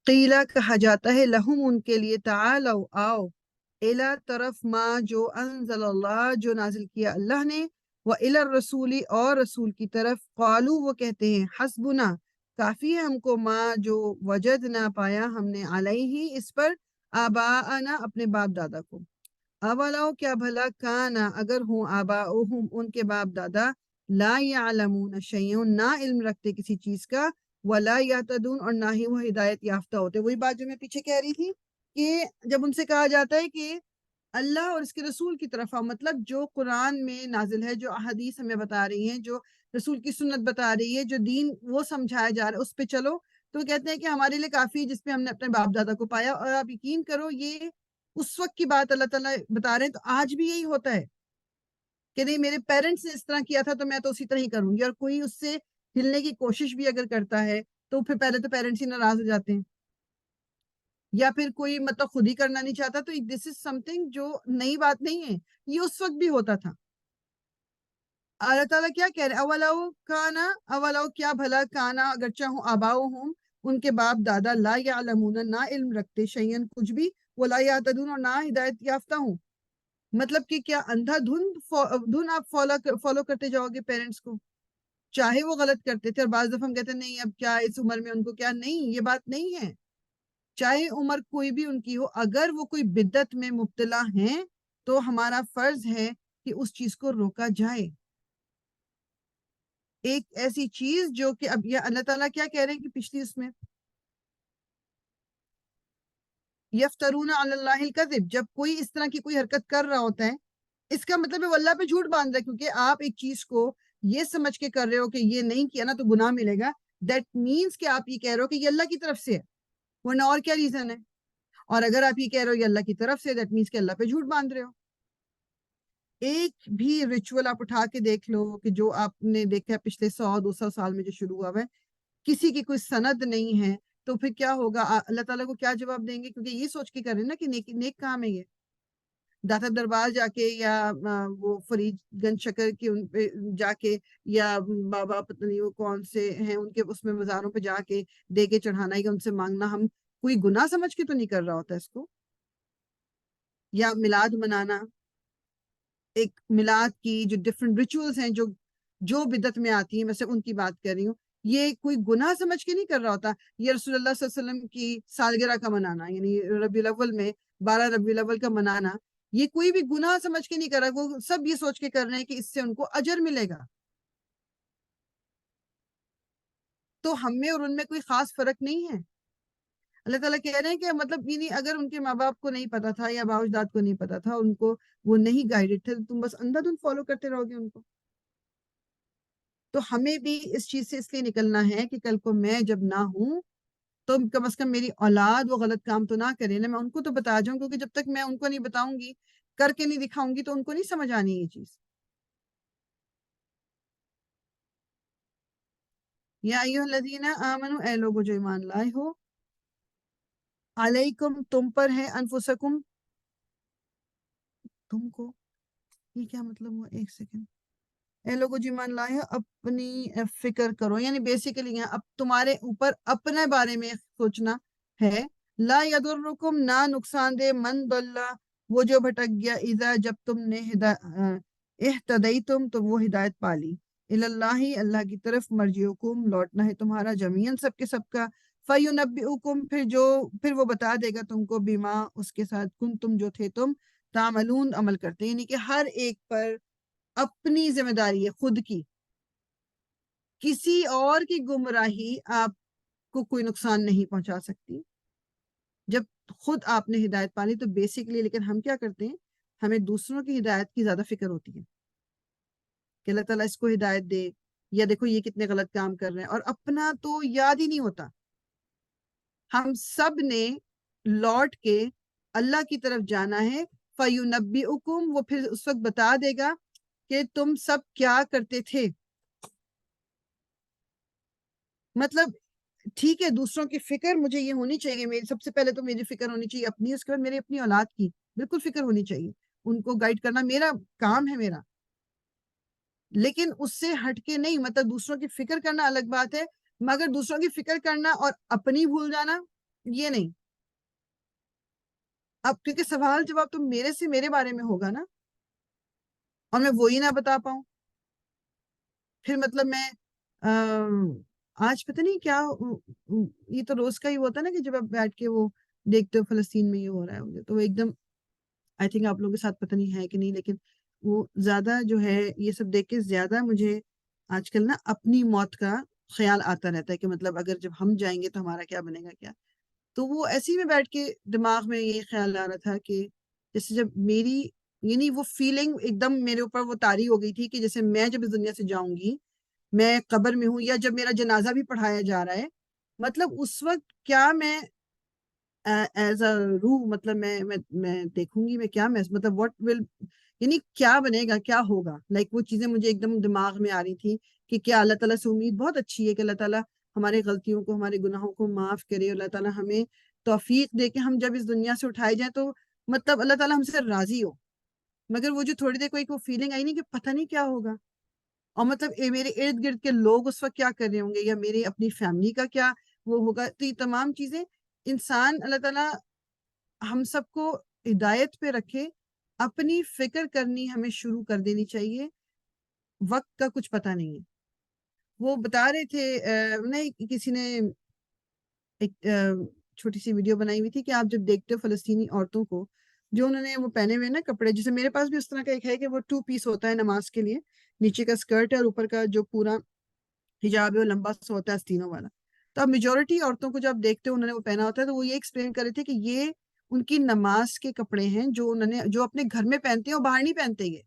قیلا کہا جاتا ہے لہم ان کے لیے، تعالوا آؤ، الی طرف ما جو انزل اللہ جو نازل کیا اللہ نے، وَإِلَى الرَّسُولِ اور رسول کی طرف، قالوا وہ کہتے ہیں حسبنا کافی ہے ہم کو، ما جو وجدنا پایا ہم نے، علیہ اس پر، آباءنا اپنے باپ دادا کو. اولو کیا بھلا، کانا اگر ہوں، آباؤہم ان کے باپ دادا، لا یعلمون شیئا نہ علم رکھتے کسی چیز کا، ولا یہتدون اور نہ ہی وہ ہدایت یافتہ ہوتے. وہی بات جو میں پیچھے کہہ رہی تھی کہ جب ان سے کہا جاتا ہے کہ اللہ اور اس کے رسول کی طرف آؤ، مطلب جو قرآن میں نازل ہے، جو احادیث ہمیں بتا رہی ہیں، جو رسول کی سنت بتا رہی ہے، جو دین وہ سمجھایا جا رہا ہے، اس پہ چلو. تو وہ کہتے ہیں کہ ہمارے لیے کافی جس پہ ہم نے اپنے باپ دادا کو پایا. اور آپ یقین کرو یہ اس وقت کی بات اللہ تعالیٰ بتا رہے ہیں، تو آج بھی یہی ہوتا ہے کہ نہیں میرے پیرنٹس نے اس طرح کیا تھا تو میں تو اسی طرح ہی کروں گی. اور کوئی اس سے ہلنے کی کوشش بھی اگر کرتا ہے تو پھر پہلے تو پیرنٹس ہی ناراض ہو جاتے ہیں، یا پھر کوئی مطلب خود ہی کرنا نہیں چاہتا. تو دس از سم تھنگ جو نئی بات نہیں ہے، یہ اس وقت بھی ہوتا تھا. اللہ تعالیٰ کیا کہہ رہے ہیں، اولو کیا بھلا، کانا اگرچہ ہوں، آباؤہم ان کے باپ دادا، لا یعلمون نہ علم رکھتے، شیئن کچھ بھی، ولا یہتدون اور نہ ہدایت یافتہ ہوں. مطلب کہ کیا اندھا دھن آپ فالو کرتے جاؤ گے پیرنٹس کو، چاہے وہ غلط کرتے تھے. اور بعض دفعہ ہم کہتے ہیں نہیں اب کیا اس عمر میں ان کو کیا، نہیں یہ بات نہیں ہے. چاہے عمر کوئی بھی ان کی ہو، اگر وہ کوئی بدعت میں مبتلا ہیں تو ہمارا فرض ہے کہ اس چیز کو روکا جائے. ایک ایسی چیز جو کہ اب یہ اللہ تعالیٰ کیا کہہ رہے ہیں کہ پچھلی اس میں یفترون علی اللہ الکذب، جب کوئی اس طرح کی کوئی حرکت کر رہا ہوتا ہے اس کا مطلب ہے وہ اللہ پہ جھوٹ باندھ رہا ہے، کیونکہ آپ ایک چیز کو یہ سمجھ کے کر رہے ہو کہ یہ نہیں کیا نا تو گناہ ملے گا. دیٹ مینس کہ آپ یہ کہہ رہے ہو کہ یہ اللہ کی طرف سے ہے، ورنہ اور کیا ریزن ہے. اور اگر آپ یہ کہہ رہے ہو یہ اللہ کی طرف سے، دیٹ مینس کہ اللہ پہ جھوٹ باندھ رہے ہو. ایک بھی ریچول آپ اٹھا کے دیکھ لو کہ جو آپ نے دیکھا ہے پچھلے 100-200 سال میں جو شروع ہوا ہے، کسی کی کوئی سند نہیں ہے، تو پھر کیا ہوگا؟ اللہ تعالیٰ کو کیا جواب دیں گے؟ کیونکہ یہ سوچ کے کر رہے ہیں نا کہ نیک کام ہے یہ. داتا دربار جا کے یا وہ فرید گنج شکر کے ان پہ جا کے یا بابا پتہ نہیں وہ کون سے ہیں ان کے اس میں مزاروں پہ جا کے دے کے چڑھانا یا ان سے مانگنا ہم کوئی گناہ سمجھ کے تو نہیں کر رہا ہوتا اس کو. یا میلاد منانا، ایک میلاد کی جو ڈفرینٹ ریچولز ہیں جو بدعت میں آتی ہیں، میں سے ان کی بات کر رہی ہوں، یہ کوئی گناہ سمجھ کے نہیں کر رہا ہوتا. یہ رسول اللہ صلی اللہ علیہ وسلم کی سالگرہ کا منانا، یعنی ربیع الاول میں 12 ربیع الاول کا منانا، یہ کوئی بھی گناہ سمجھ کے نہیں کر رہا. وہ سب یہ سوچ کے کر رہے ہیں کہ اس سے ان کو اجر ملے گا. تو ہم میں اور ان میں کوئی خاص فرق نہیں ہے. اللہ تعالیٰ کہہ رہے ہیں کہ مطلب یہ نہیں، اگر ان کے ماں باپ کو نہیں پتا تھا یا باپ اجداد کو نہیں پتا تھا، ان کو وہ نہیں گائیڈڈ تھے، تو تم بس اندھا دھند فالو کرتے رہو گے ان کو. تو ہمیں بھی اس چیز سے اس لیے نکلنا ہے کہ کل کو میں جب نہ ہوں تو کم از کم میری اولاد وہ غلط کام تو نہ کرے نا، میں ان کو تو بتا جاؤں، کیونکہ جب تک میں ان کو نہیں بتاؤں گی، کر کے نہیں دکھاؤں گی، تو ان کو نہیں سمجھ آنی یہ چیز. یا ایھا الذین آمنو، اے لوگو جو ایمان لائے ہو، علیکم تم پر ہے، انفسکم تم کو، یہ کیا مطلب ہوا؟ ایک سیکنڈ. اے لوگو جو ایمان لائے ہو اپنی فکر کرو، یعنی بیسیکلی یہاں اب تمہارے اوپر اپنے بارے میں سوچنا ہے. لا یضرکم، نہ نقصان دے، من ضل، وہ جو بھٹک گیا، اذا جب تم نے اہتدیتم تو وہ ہدایت پالی. اللہ، اللہ کی طرف، مرجعکم لوٹنا ہے تمہارا، جمیعاً سب کے سب کا. فینبئکم، پھر وہ بتا دے گا تم کو، بما اس کے ساتھ، کن تم جو تھے تم تعملون عمل کرتے. یعنی کہ ہر ایک پر اپنی ذمہ داری ہے، خود کی. کسی اور کی گمراہی آپ کو کوئی نقصان نہیں پہنچا سکتی جب خود آپ نے ہدایت پالی. تو بیسیکلی لیکن ہم کیا کرتے ہیں، ہمیں دوسروں کی ہدایت کی زیادہ فکر ہوتی ہے کہ اللہ تعالیٰ اس کو ہدایت دے، یا دیکھو یہ کتنے غلط کام کر رہے ہیں، اور اپنا تو یاد ہی نہیں ہوتا. ہم سب نے لوٹ کے اللہ کی طرف جانا ہے. فَيُنَبِّئُكُمْ، وہ پھر اس وقت بتا دے گا کہ تم سب کیا کرتے تھے. مطلب ٹھیک ہے، دوسروں کی فکر مجھے یہ ہونی چاہیے، میری سب سے پہلے تو میری فکر ہونی چاہیے اپنی، اس کے بعد میری اپنی اولاد کی بالکل فکر ہونی چاہیے. ان کو گائیڈ کرنا میرا کام ہے میرا، لیکن اس سے ہٹ کے نہیں. مطلب دوسروں کی فکر کرنا الگ بات ہے، مگر دوسروں کی فکر کرنا اور اپنی بھول جانا یہ نہیں. اب کیونکہ سوال جواب تو میرے سے میرے بارے میں ہوگا نا، اور میں وہی نہ بتا پاؤں، پھر مطلب میں آج پتہ نہیں کیا، یہ تو روز کا ہی ہوتا ہے نا کہ جب آپ بیٹھ کے وہ دیکھتے ہو فلسطین میں یہ ہو رہا ہے مجھے تو وہ ایک دم، آئی تھنک آپ لوگوں کے ساتھ پتہ نہیں ہے کہ نہیں، لیکن وہ زیادہ جو ہے یہ سب دیکھ کے زیادہ مجھے آج کل نا اپنی موت کا خیال آتا رہتا ہے کہ مطلب اگر جب ہم جائیں گے تو ہمارا کیا بنے گا کیا. تو وہ ایسے ہی میں بیٹھ کے دماغ میں یہ خیال آ رہا تھا کہ جیسے جب میری، یعنی وہ فیلنگ ایک دم میرے اوپر وہ طاری ہو گئی تھی کہ جیسے میں جب اس دنیا سے جاؤں گی، میں قبر میں ہوں، یا جب میرا جنازہ بھی پڑھایا جا رہا ہے، مطلب اس وقت کیا میں ایز اے روح، مطلب میں دیکھوں گی، میں کیا مطلب واٹ ول، یعنی کیا بنے گا، کیا ہوگا. لائک وہ چیزیں مجھے ایک دم دماغ میں آ رہی تھی کہ کیا اللہ تعالیٰ سے امید بہت اچھی ہے کہ اللہ تعالیٰ ہمارے غلطیوں کو، ہمارے گناہوں کو معاف کرے. اللہ تعالیٰ ہمیں توفیق دے کہ ہم جب اس دنیا سے اٹھائے جائیں تو مطلب اللہ تعالیٰ ہم سے راضی ہو. مگر وہ جو تھوڑی دیر کو ایک وہ فیلنگ آئی نہیں کہ پتہ نہیں کیا ہوگا، اور مطلب میرے ارد گرد کے لوگ اس وقت کیا کر رہے ہوں گے، یا میری اپنی فیملی کا کیا وہ ہوگا. تو یہ تمام چیزیں انسان، اللہ تعالیٰ ہم سب کو ہدایت پہ رکھے. اپنی فکر کرنی ہمیں شروع کر دینی چاہیے، وقت کا کچھ پتہ نہیں ہے. وہ بتا رہے تھے نہیں، کسی نے ایک چھوٹی سی ویڈیو بنائی ہوئی تھی کہ آپ جب دیکھتے ہو فلسطینی عورتوں کو جو انہوں نے وہ پہنے ہوئے نا کپڑے، جیسے میرے پاس بھی اس طرح کا ایک ہے کہ وہ 2 پیس ہوتا ہے نماز کے لیے، نیچے کا اسکرٹ ہے اور اوپر کا جو پورا حجاب ہے وہ لمبا سا ہوتا ہے آستینوں والا. تو اب میجورٹی عورتوں کو جب دیکھتے ہو انہوں نے وہ پہنا ہوتا ہے، تو وہ یہ ایکسپلین کر رہے تھے کہ یہ ان کی نماز کے کپڑے ہیں جو انہوں نے جو اپنے گھر میں پہنتے ہیں اور باہر نہیں پہنتے. یہ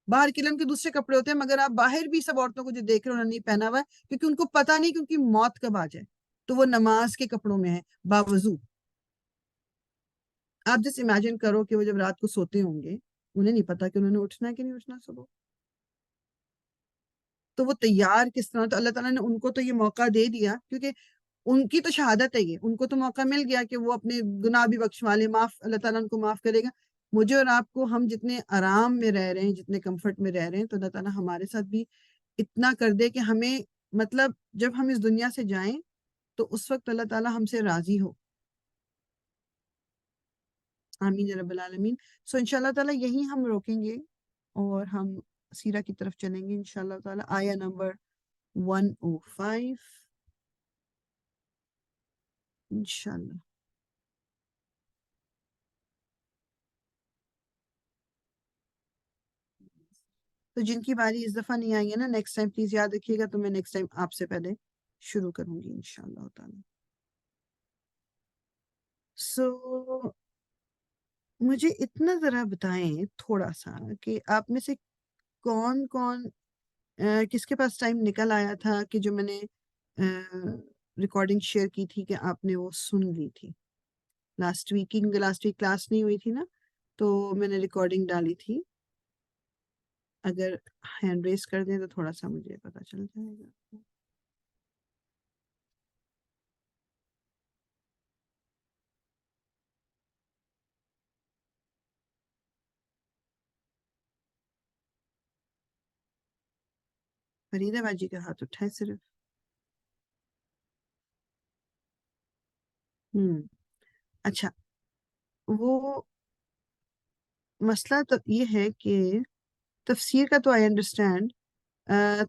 باہر قلم کے دوسرے کپڑے ہوتے ہیں، مگر آپ باہر بھی سب عورتوں کو جو دیکھ رہے ہیں انہوں نے نہیں پہنا ہوا ہے، کیونکہ ان کو پتہ نہیں کیونکہ موت کب آ جائے، تو وہ نماز کے کپڑوں میں ہے باوضو. آپ جس امیجن کرو کہ وہ جب رات کو سوتے ہوں گے، انہیں نہیں پتا کہ انہوں نے اٹھنا ہے کہ نہیں اٹھنا صبح، تو وہ تیار کس طرح. تو اللہ تعالیٰ نے ان کو تو یہ موقع دے دیا، کیونکہ ان کی تو شہادت ہے، یہ ان کو تو موقع مل گیا کہ وہ اپنے گناہ بھی بخشوا لیں، معاف اللہ تعالیٰ ان کو معاف کرے گا. مجھے اور آپ کو، ہم جتنے آرام میں رہ رہے ہیں، جتنے کمفرٹ میں رہ رہے ہیں، تو اللہ تعالیٰ ہمارے ساتھ بھی اتنا کر دے کہ ہمیں مطلب جب ہم اس دنیا سے جائیں تو اس وقت اللہ تعالیٰ ہم سے راضی ہو. آمین یا رب العالمین. سو انشاءاللہ تعالیٰ یہیں ہم روکیں گے اور ہم سیرہ کی طرف چلیں گے انشاءاللہ تعالیٰ. آیہ نمبر 105 انشاءاللہ. تو جن کی باری اس دفعہ نہیں آئی ہے نا، نیکسٹ ٹائم پلیز یاد رکھیے گا، تو میں نیکسٹ ٹائم آپ سے پہلے شروع کروں گی انشاءاللہ تعالیٰ. سو مجھے اتنا ذرا بتائیں تھوڑا سا کہ آپ میں سے کون کون کس کے پاس ٹائم نکل آیا تھا کہ جو میں نے ریکارڈنگ شیئر کی تھی کہ آپ نے وہ سن لی تھی لاسٹ ویک کی، کیونکہ لاسٹ ویک کلاس نہیں ہوئی تھی نا، تو میں نے ریکارڈنگ ڈالی تھی. اگر ہینڈ ریز کر دیں تو تھوڑا سا مجھے پتا چل جائے گا. فریدہ باجی کا ہاتھ اٹھا ہے صرف. اچھا، وہ مسئلہ تو یہ ہے کہ تفسیر کا تو آئی انڈرسٹینڈ،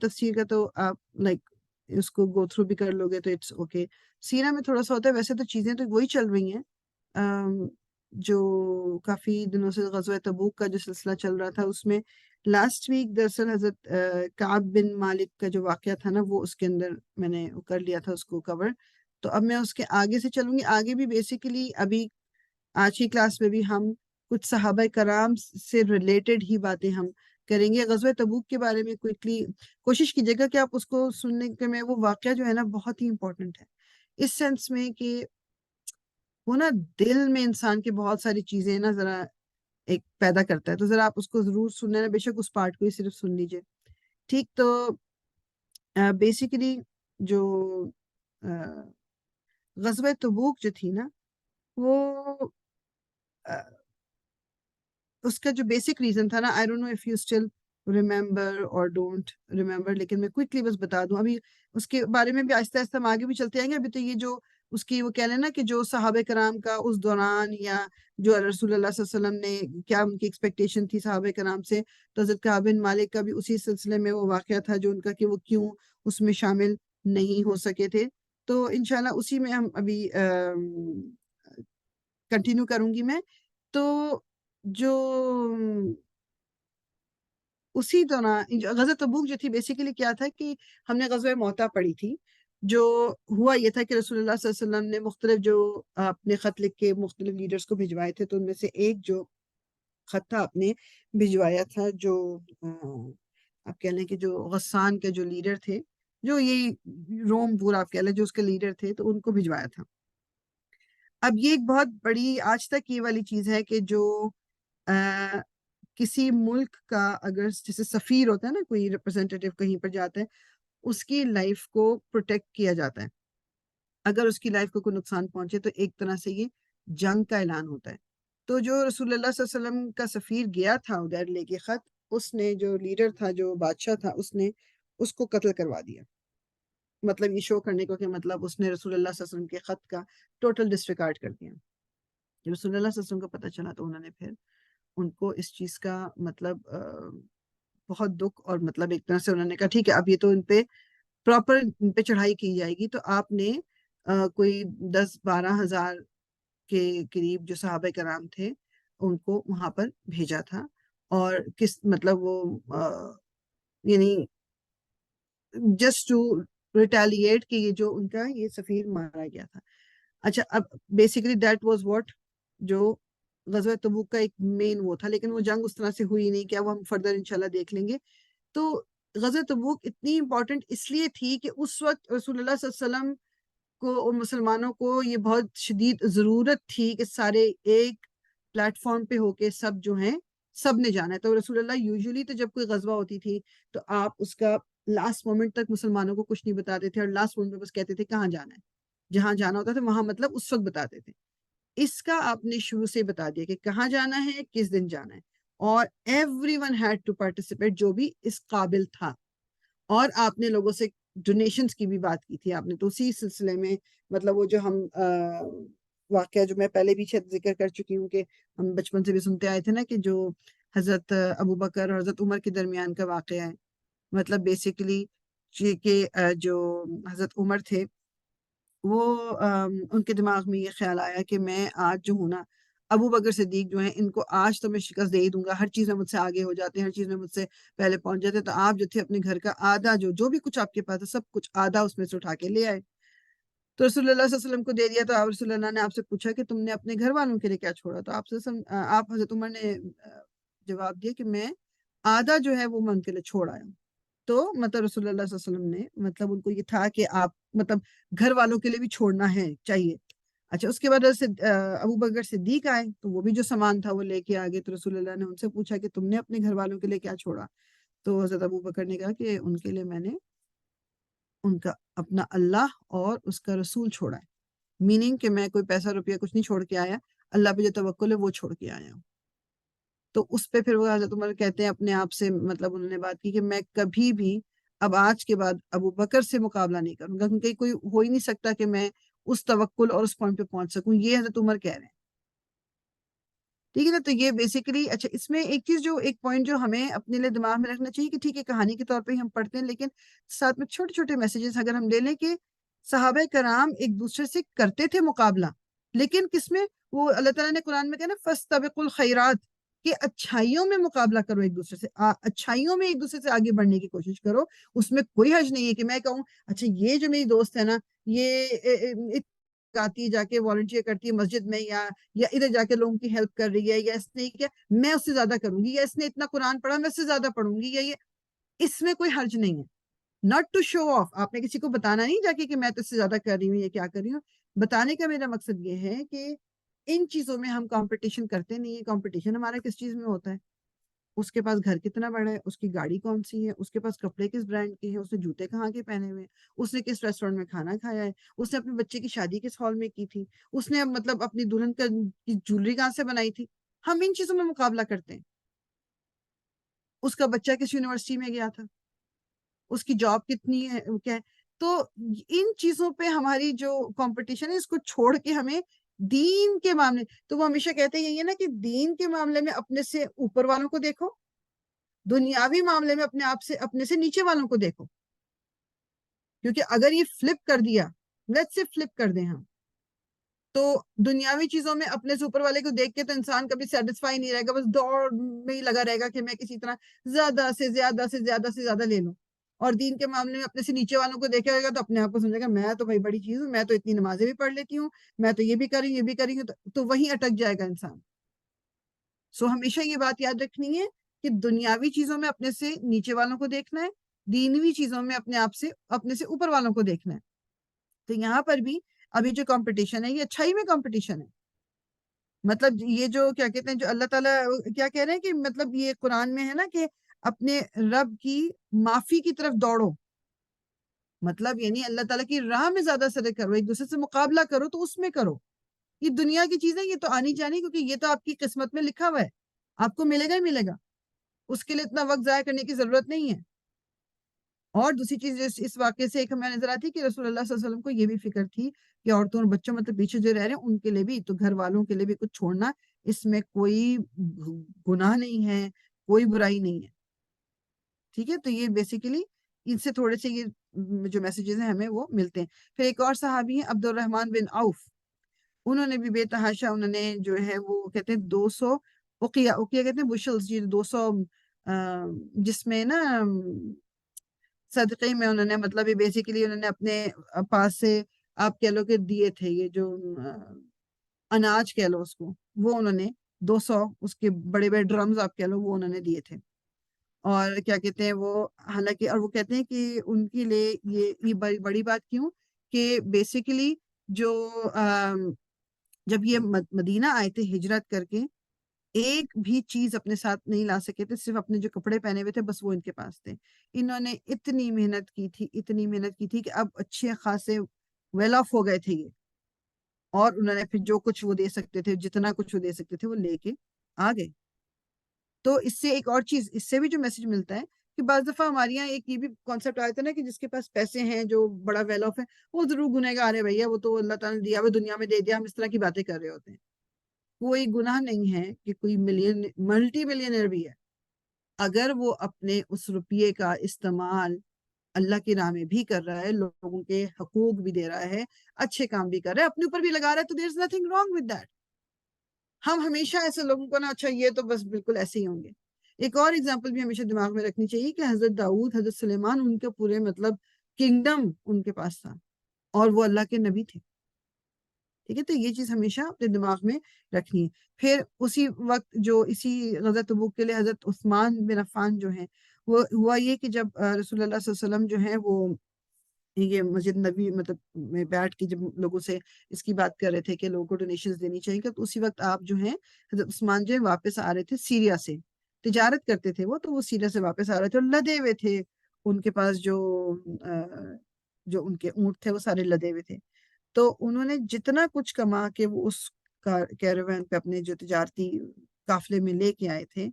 تفسیر کا تو آپ لائک اس کو گو تھرو بھی کر لو گے تو اٹس اوکے. سیرہ میں تھوڑا سا ہوتا ہے، ویسے تو چیزیں تو وہی چل رہی ہیں جو کافی دنوں سے غزوہ تبوک کا جو سلسلہ چل رہا تھا. اس میں لاسٹ ویک دراصل حضرت کعب بن مالک کا جو واقعہ تھا نا، وہ اس کے اندر میں نے کر لیا تھا اس کو کور. تو اب میں اس کے آگے سے چلوں گی. آگے بھی بیسیکلی ابھی آج کی کلاس میں بھی ہم کچھ صحابہ کرام سے ریلیٹڈ ہی باتیں ہم کریں گے. غزوہ تبوک کے بارے میں کوئکلی کوشش کیجیے گا کہ آپ اس کو سننے کے میں، وہ واقعہ جو ہے نا بہت ہی امپورٹنٹ ہے اس سینس میں کہ وہ نا دل میں انسان کے بہت ساری چیزیں نا ذرا ایک پیدا کرتا ہے. تو ذرا آپ اس کو ضرور سننا ہے، بے شک اس پارٹ کو ہی صرف سن لیجیے. ٹھیک، تو بیسیکلی جو غزوہ تبوک جو تھی نا، وہ اس کا جو بیسک ریزن تھا نا، I don't know if you still remember اور ڈونٹ ریمبر، لیکن میں کوئکلی بس بتا دوں. ابھی اس کے بارے میں بھی آہستہ آہستہ ہم آگے بھی چلتے آئیں گے. ابھی تو یہ جو اس کی وہ کہہ لیں نا کہ جو صحابہ کرام کا اس دوران، یا جو رسول اللہ صلی اللہ علیہ وسلم نے کیا ان کی ایکسپیکٹیشن تھی صحابہ کرام سے، تو حضرت کعب بن مالک کا بھی اسی سلسلے میں وہ واقعہ تھا جو ان کا کہ وہ کیوں اس میں شامل نہیں ہو سکے تھے. تو انشاءاللہ اسی میں ہم ابھی کنٹینیو کروں گی میں. تو جو اسی دوران غزوہ تبوک جو تھی بیسیکلی کیا تھا کہ ہم نے غزوہ موتا پڑھی تھی. جو ہوا یہ تھا کہ رسول اللہ صلی اللہ علیہ وسلم نے مختلف جو اپنے خط لکھ کے مختلف لیڈرز کو بھجوائے تھے، تو ان میں سے ایک جو خط تھا آپ نے بھجوایا تھا، جو آپ کہہ لیں کہ جو غسان کے جو لیڈر تھے، جو یہی روم پورا آپ کہہ لیں جو اس کے لیڈر تھے، تو ان کو بھجوایا تھا. اب یہ ایک بہت بڑی آج تک یہ والی چیز ہے کہ جو کسی ملک کا اگر جیسے سفیر ہوتا ہے نا، کوئی ریپرزینٹیٹیو کہیں پر جاتا ہے، اس کی لائف کو پروٹیکٹ کیا جاتا ہے. اگر اس کی لائف کو کوئی نقصان پہنچے تو ایک طرح سے یہ جنگ کا اعلان ہوتا ہے. تو جو رسول اللہ صلی اللہ علیہ وسلم کا سفیر گیا تھا ادھر لے کے خط، اس نے جو لیڈر تھا، جو بادشاہ تھا، اس نے اس کو قتل کروا دیا. مطلب یہ شو کرنے کو کہ مطلب اس نے رسول اللہ صلی اللہ علیہ وسلم کے خط کا ٹوٹل ڈسریگارڈ کر دیا. رسول اللہ صلی اللہ علیہ وسلم کو پتہ چلا تو انہوں نے پھر ان کو اس چیز کا مطلب بہت دکھ، اور مطلب ایک طرح سے انہوں نے کہا ٹھیک ہے اب یہ تو ان پہ پراپر ان پہ چڑھائی کی جائے گی. تو آپ نے کوئی 10-12 ہزار کے قریب جو صحابہ کرام تھے ان کو وہاں پر بھیجا تھا، اور کس مطلب وہ یعنی جسٹ ٹو ریٹیلیٹ کہ یہ جو ان کا یہ سفیر مارا گیا تھا. اچھا اب بیسیکلی دیٹ واز واٹ جو غزوہ تبوک کا ایک مین وہ تھا، لیکن وہ جنگ اس طرح سے ہوئی نہیں. کیا وہ ہم فردر انشاءاللہ دیکھ لیں گے. تو غزوہ تبوک اتنی امپورٹنٹ اس لیے تھی کہ اس وقت رسول اللہ صلی اللہ علیہ وسلم کو اور مسلمانوں کو یہ بہت شدید ضرورت تھی کہ سارے ایک پلیٹ فارم پہ ہو کے سب جو ہیں سب نے جانا ہے. تو رسول اللہ یوزلی تو جب کوئی غزوہ ہوتی تھی تو آپ اس کا لاسٹ مومنٹ تک مسلمانوں کو کچھ نہیں بتاتے تھے، اور لاسٹ مومنٹ پہ بس کہتے تھے کہاں جانا ہے. جہاں جانا ہوتا تھا وہاں مطلب اس وقت بتاتے تھے. اس کا آپ نے شروع سے بتا دیا کہ کہاں جانا ہے، کس دن جانا ہے، اور everyone had to participate جو بھی اس قابل تھا. اور آپ نے لوگوں سے ڈونیشنز کی بھی بات کی تھی آپ نے. تو اسی سلسلے میں مطلب وہ جو ہم واقعہ جو میں پہلے بھی شاید ذکر کر چکی ہوں کہ ہم بچپن سے بھی سنتے آئے تھے نا کہ جو حضرت ابو بکر اور حضرت عمر کے درمیان کا واقعہ ہے. مطلب بیسیکلی کہ جو حضرت عمر تھے وہ ان کے دماغ میں یہ خیال آیا کہ میں آج جو ہوں نا ابو بکر صدیق جو ہیں ان کو آج تو میں شکست دے ہی دوں گا، ہر چیز میں مجھ سے آگے ہو جاتے ہیں، ہر چیز میں مجھ سے پہلے پہنچ جاتے ہیں. تو آپ جو تھے اپنے گھر کا آدھا جو بھی کچھ آپ کے پاس ہے سب کچھ آدھا اس میں سے اٹھا کے لے آئے. تو رسول اللہ صلی اللہ علیہ وسلم کو دے دیا. تو آپ رسول اللہ نے آپ سے پوچھا کہ تم نے اپنے گھر والوں کے لیے کیا چھوڑا. تو آپ حضرت عمر نے جواب دیا کہ میں آدھا جو ہے وہ میں ان کے لیے چھوڑ آیا ہوں. تو مطلب رسول اللہ صلی اللہ علیہ وسلم نے مطلب ان کو یہ تھا کہ آپ مطلب گھر والوں کے لیے بھی چھوڑنا ہے چاہیے. اچھا اس کے بعد ابو بکر صدیق آئے تو وہ بھی جو سامان تھا وہ لے کے آگے. تو رسول اللہ نے ان سے پوچھا کہ تم نے اپنے گھر والوں کے لیے کیا چھوڑا. تو حضرت ابو بکر نے کہا کہ ان کے لیے میں نے ان کا اپنا اللہ اور اس کا رسول چھوڑا ہے. میننگ کہ میں کوئی پیسہ روپیہ کچھ نہیں چھوڑ کے آیا، اللہ پہ جو توکل ہے وہ چھوڑ کے آیا ہوں. تو اس پہ پھر وہ حضرت عمر کہتے ہیں اپنے آپ سے مطلب انہوں نے بات کی کہ میں کبھی بھی اب آج کے بعد ابو بکر سے مقابلہ نہیں کروں گا، کیونکہ کوئی ہو ہی نہیں سکتا کہ میں اس توکل اور اس پوائنٹ پہ پہنچ سکوں. یہ حضرت عمر کہہ رہے ہیں. ٹھیک ہے نا. تو یہ بیسیکلی اچھا اس میں ایک چیز جو ایک پوائنٹ جو ہمیں اپنے لیے دماغ میں رکھنا چاہیے کہ ٹھیک ہے کہانی کے طور پہ ہی ہم پڑھتے ہیں، لیکن ساتھ میں چھوٹے چھوٹے میسیجز اگر ہم لے لیں کہ صحابہ کرام ایک دوسرے سے کرتے تھے مقابلہ، لیکن کس میں وہ اللہ تعالیٰ نے قرآن میں کہا نا فاستبقوا الخیرات کہ اچھائیوں میں مقابلہ کرو ایک دوسرے سے، اچھائیوں میں ایک دوسرے سے آگے بڑھنے کی کوشش کرو. اس میں کوئی حرج نہیں ہے کہ میں کہوں اچھا یہ جو میری دوست ہے نا یہ آتی ہے جا کے والنٹیئر کرتی ہے مسجد میں، یا ادھر جا کے لوگوں کی ہیلپ کر رہی ہے، یا اس نے کیا میں اس سے زیادہ کروں گی، یا اس نے اتنا قرآن پڑھا میں اس سے زیادہ پڑھوں گی، یا یہ اس میں کوئی حرج نہیں ہے. Not to show off. آپ نے کسی کو بتانا نہیں جا کے کہ میں تو اس سے زیادہ کر رہی ہوں یا کیا کر رہی ہوں. بتانے کا میرا مقصد یہ ہے کہ ان چیزوں میں ہم کمپٹیشن کرتے نہیں ہیں. کمپٹیشن ہمارا کس چیز میں ہوتا ہے؟ اس کے پاس گھر کتنا بڑا ہے، اس کی گاڑی کون سی ہے، اس کے پاس کپڑے کس برانڈ کے ہیں، اس نے جوتے کہاں کے پہنے ہوئے، اس نے کس ریسٹورینٹ میں کھانا کھایا ہے، اس نے اپنے بچے کی شادی کس ہال میں کی تھی، اس نے مطلب اپنی دلہن کی جولری کہاں سے بنائی تھی. ہم ان چیزوں میں مقابلہ کرتے ہیں. اس کا بچہ کس یونیورسٹی میں گیا تھا، اس کی جاب کتنی ہے کیا ہے. تو ان چیزوں پہ ہماری جو کمپٹیشن ہے اس کو چھوڑ کے ہمیں دین کے معاملے، تو وہ ہمیشہ کہتے ہیں یہ نا کہ دین کے معاملے میں اپنے سے اوپر والوں کو دیکھو، دنیاوی معاملے میں اپنے آپ سے اپنے سے نیچے والوں کو دیکھو. کیونکہ اگر یہ فلپ کر دیا، لیٹ سے فلپ کر دیں ہم، تو دنیاوی چیزوں میں اپنے سے اوپر والے کو دیکھ کے تو انسان کبھی سیٹسفائی نہیں رہے گا، بس دوڑ میں ہی لگا رہے گا کہ میں کسی طرح زیادہ سے زیادہ سے زیادہ سے زیادہ لے لوں. اور دین کے معاملے میں اپنے سے نیچے والوں کو دیکھے گا تو اپنے آپ کو سمجھے گا میں تو بھائی بڑی چیز ہوں، میں تو اتنی نمازیں بھی پڑھ لیتی ہوں، میں تو یہ بھی کر رہی ہوں یہ بھی کر رہی ہوں. تو وہیں اٹک جائے گا انسان. سو ہمیشہ یہ بات یاد رکھنی ہے کہ دنیاوی چیزوں میں اپنے سے نیچے والوں کو دیکھنا ہے، دینوی چیزوں میں اپنے آپ سے اپنے سے اوپر والوں کو دیکھنا ہے. تو یہاں پر بھی ابھی جو کمپٹیشن ہے یہ اچھائی میں کمپٹیشن ہے. مطلب یہ جو کیا کہتے ہیں جو اللہ تعالیٰ کیا کہہ رہے ہیں کہ مطلب یہ قرآن میں ہے نا کہ اپنے رب کی معافی کی طرف دوڑو. مطلب یعنی اللہ تعالیٰ کی راہ میں زیادہ صدقہ کرو، ایک دوسرے سے مقابلہ کرو تو اس میں کرو. یہ دنیا کی چیزیں یہ تو آنی جانی، کیونکہ یہ تو آپ کی قسمت میں لکھا ہوا ہے، آپ کو ملے گا ہی ملے گا. اس کے لیے اتنا وقت ضائع کرنے کی ضرورت نہیں ہے. اور دوسری چیز اس واقعے سے ایک ہمیں نظر آتی کہ رسول اللہ صلی اللہ علیہ وسلم کو یہ بھی فکر تھی کہ عورتوں اور بچوں مطلب پیچھے جو رہ رہے ہیں ان کے لیے بھی، تو گھر والوں کے لیے بھی کچھ چھوڑنا، اس میں کوئی گناہ نہیں ہے، کوئی برائی نہیں ہے. ٹھیک ہے. تو یہ بیسیکلی ان سے تھوڑے سے یہ جو میسیجز ہیں ہمیں وہ ملتے ہیں. پھر ایک اور صحابی ہیں عبد الرحمن بن عوف. انہوں نے بھی بے تحاشا انہوں نے جو ہے وہ کہتے ہیں 200 اوقیہ کہتے ہیں بشلز، جی 200 جس میں نا صدقے میں انہوں نے مطلب یہ بیسیکلی انہوں نے اپنے پاس سے آپ کہہ لو کہ دیے تھے، یہ جو اناج کہہ لو اس کو، وہ انہوں نے 200 اس کے بڑے بڑے ڈرمز آپ کہہ لو وہ انہوں نے دیے تھے. اور کیا کہتے ہیں وہ حالانکہ، اور وہ کہتے ہیں کہ ان کے لیے یہ بڑی بات کیوں کہ بیسیکلی جو جب یہ مدینہ آئے تھے ہجرت کر کے، ایک بھی چیز اپنے ساتھ نہیں لا سکے تھے، صرف اپنے جو کپڑے پہنے ہوئے تھے بس وہ ان کے پاس تھے. انہوں نے اتنی محنت کی تھی کہ اب اچھے خاصے ویل آف ہو گئے تھے یہ، اور انہوں نے پھر جو کچھ وہ دے سکتے تھے، جتنا کچھ وہ دے سکتے تھے وہ لے کے آ گئے. تو اس سے ایک اور چیز، اس سے بھی جو میسج ملتا ہے کہ بعض دفعہ ہمارے یہاں ایک یہ بھی کانسیپٹ آیا تھا نا کہ جس کے پاس پیسے ہیں، جو بڑا ویل آف ہے، وہ ضرور گنہگار ہے بھیا، وہ تو اللہ تعالیٰ نے دیا ہوا دنیا میں دے دیا، ہم اس طرح کی باتیں کر رہے ہوتے ہیں. کوئی گناہ نہیں ہے کہ کوئی ملٹی ملینئر بھی ہے، اگر وہ اپنے اس روپیے کا استعمال اللہ کی راہ میں بھی کر رہا ہے، لوگوں کے حقوق بھی دے رہا ہے، اچھے کام بھی کر رہا ہے، اپنے اوپر بھی لگا رہا ہے، تو there's nothing wrong with that. ہم ہمیشہ ایسے لوگوں کو نا اچھا یہ تو بس بالکل ایسے ہی ہوں گے. ایک اور اگزامپل بھی ہمیشہ دماغ میں رکھنی چاہیے کہ حضرت داؤد، حضرت سلیمان، ان کے پورے مطلب کنگڈم ان کے پاس تھا، اور وہ اللہ کے نبی تھے. ٹھیک ہے، تو یہ چیز ہمیشہ اپنے دماغ میں رکھنی ہے. پھر اسی وقت جو اسی غزوہ تبوک کے لیے حضرت عثمان بن عفان جو ہیں، وہ ہوا یہ کہ جب رسول اللہ صلی اللہ علیہ وسلم جو ہیں وہ یہ مسجد نبی مطلب میں بیٹھ کے جب لوگوں سے اس کی بات کر رہے تھے کہ لوگوں کو ڈونیشنز دینی چاہیے، تو اسی وقت آپ جو ہیں حضرت عثمان جو ہے واپس آ رہے تھے سیریا سے، تجارت کرتے تھے وہ، تو وہ سیریا سے واپس آ رہے تھے اور لدے ہوئے تھے. ان کے پاس جو ان کے اونٹ تھے وہ سارے لدے ہوئے تھے. تو انہوں نے جتنا کچھ کما کے وہ اس کیراوین پہ اپنے جو تجارتی قافلے میں لے کے آئے تھے،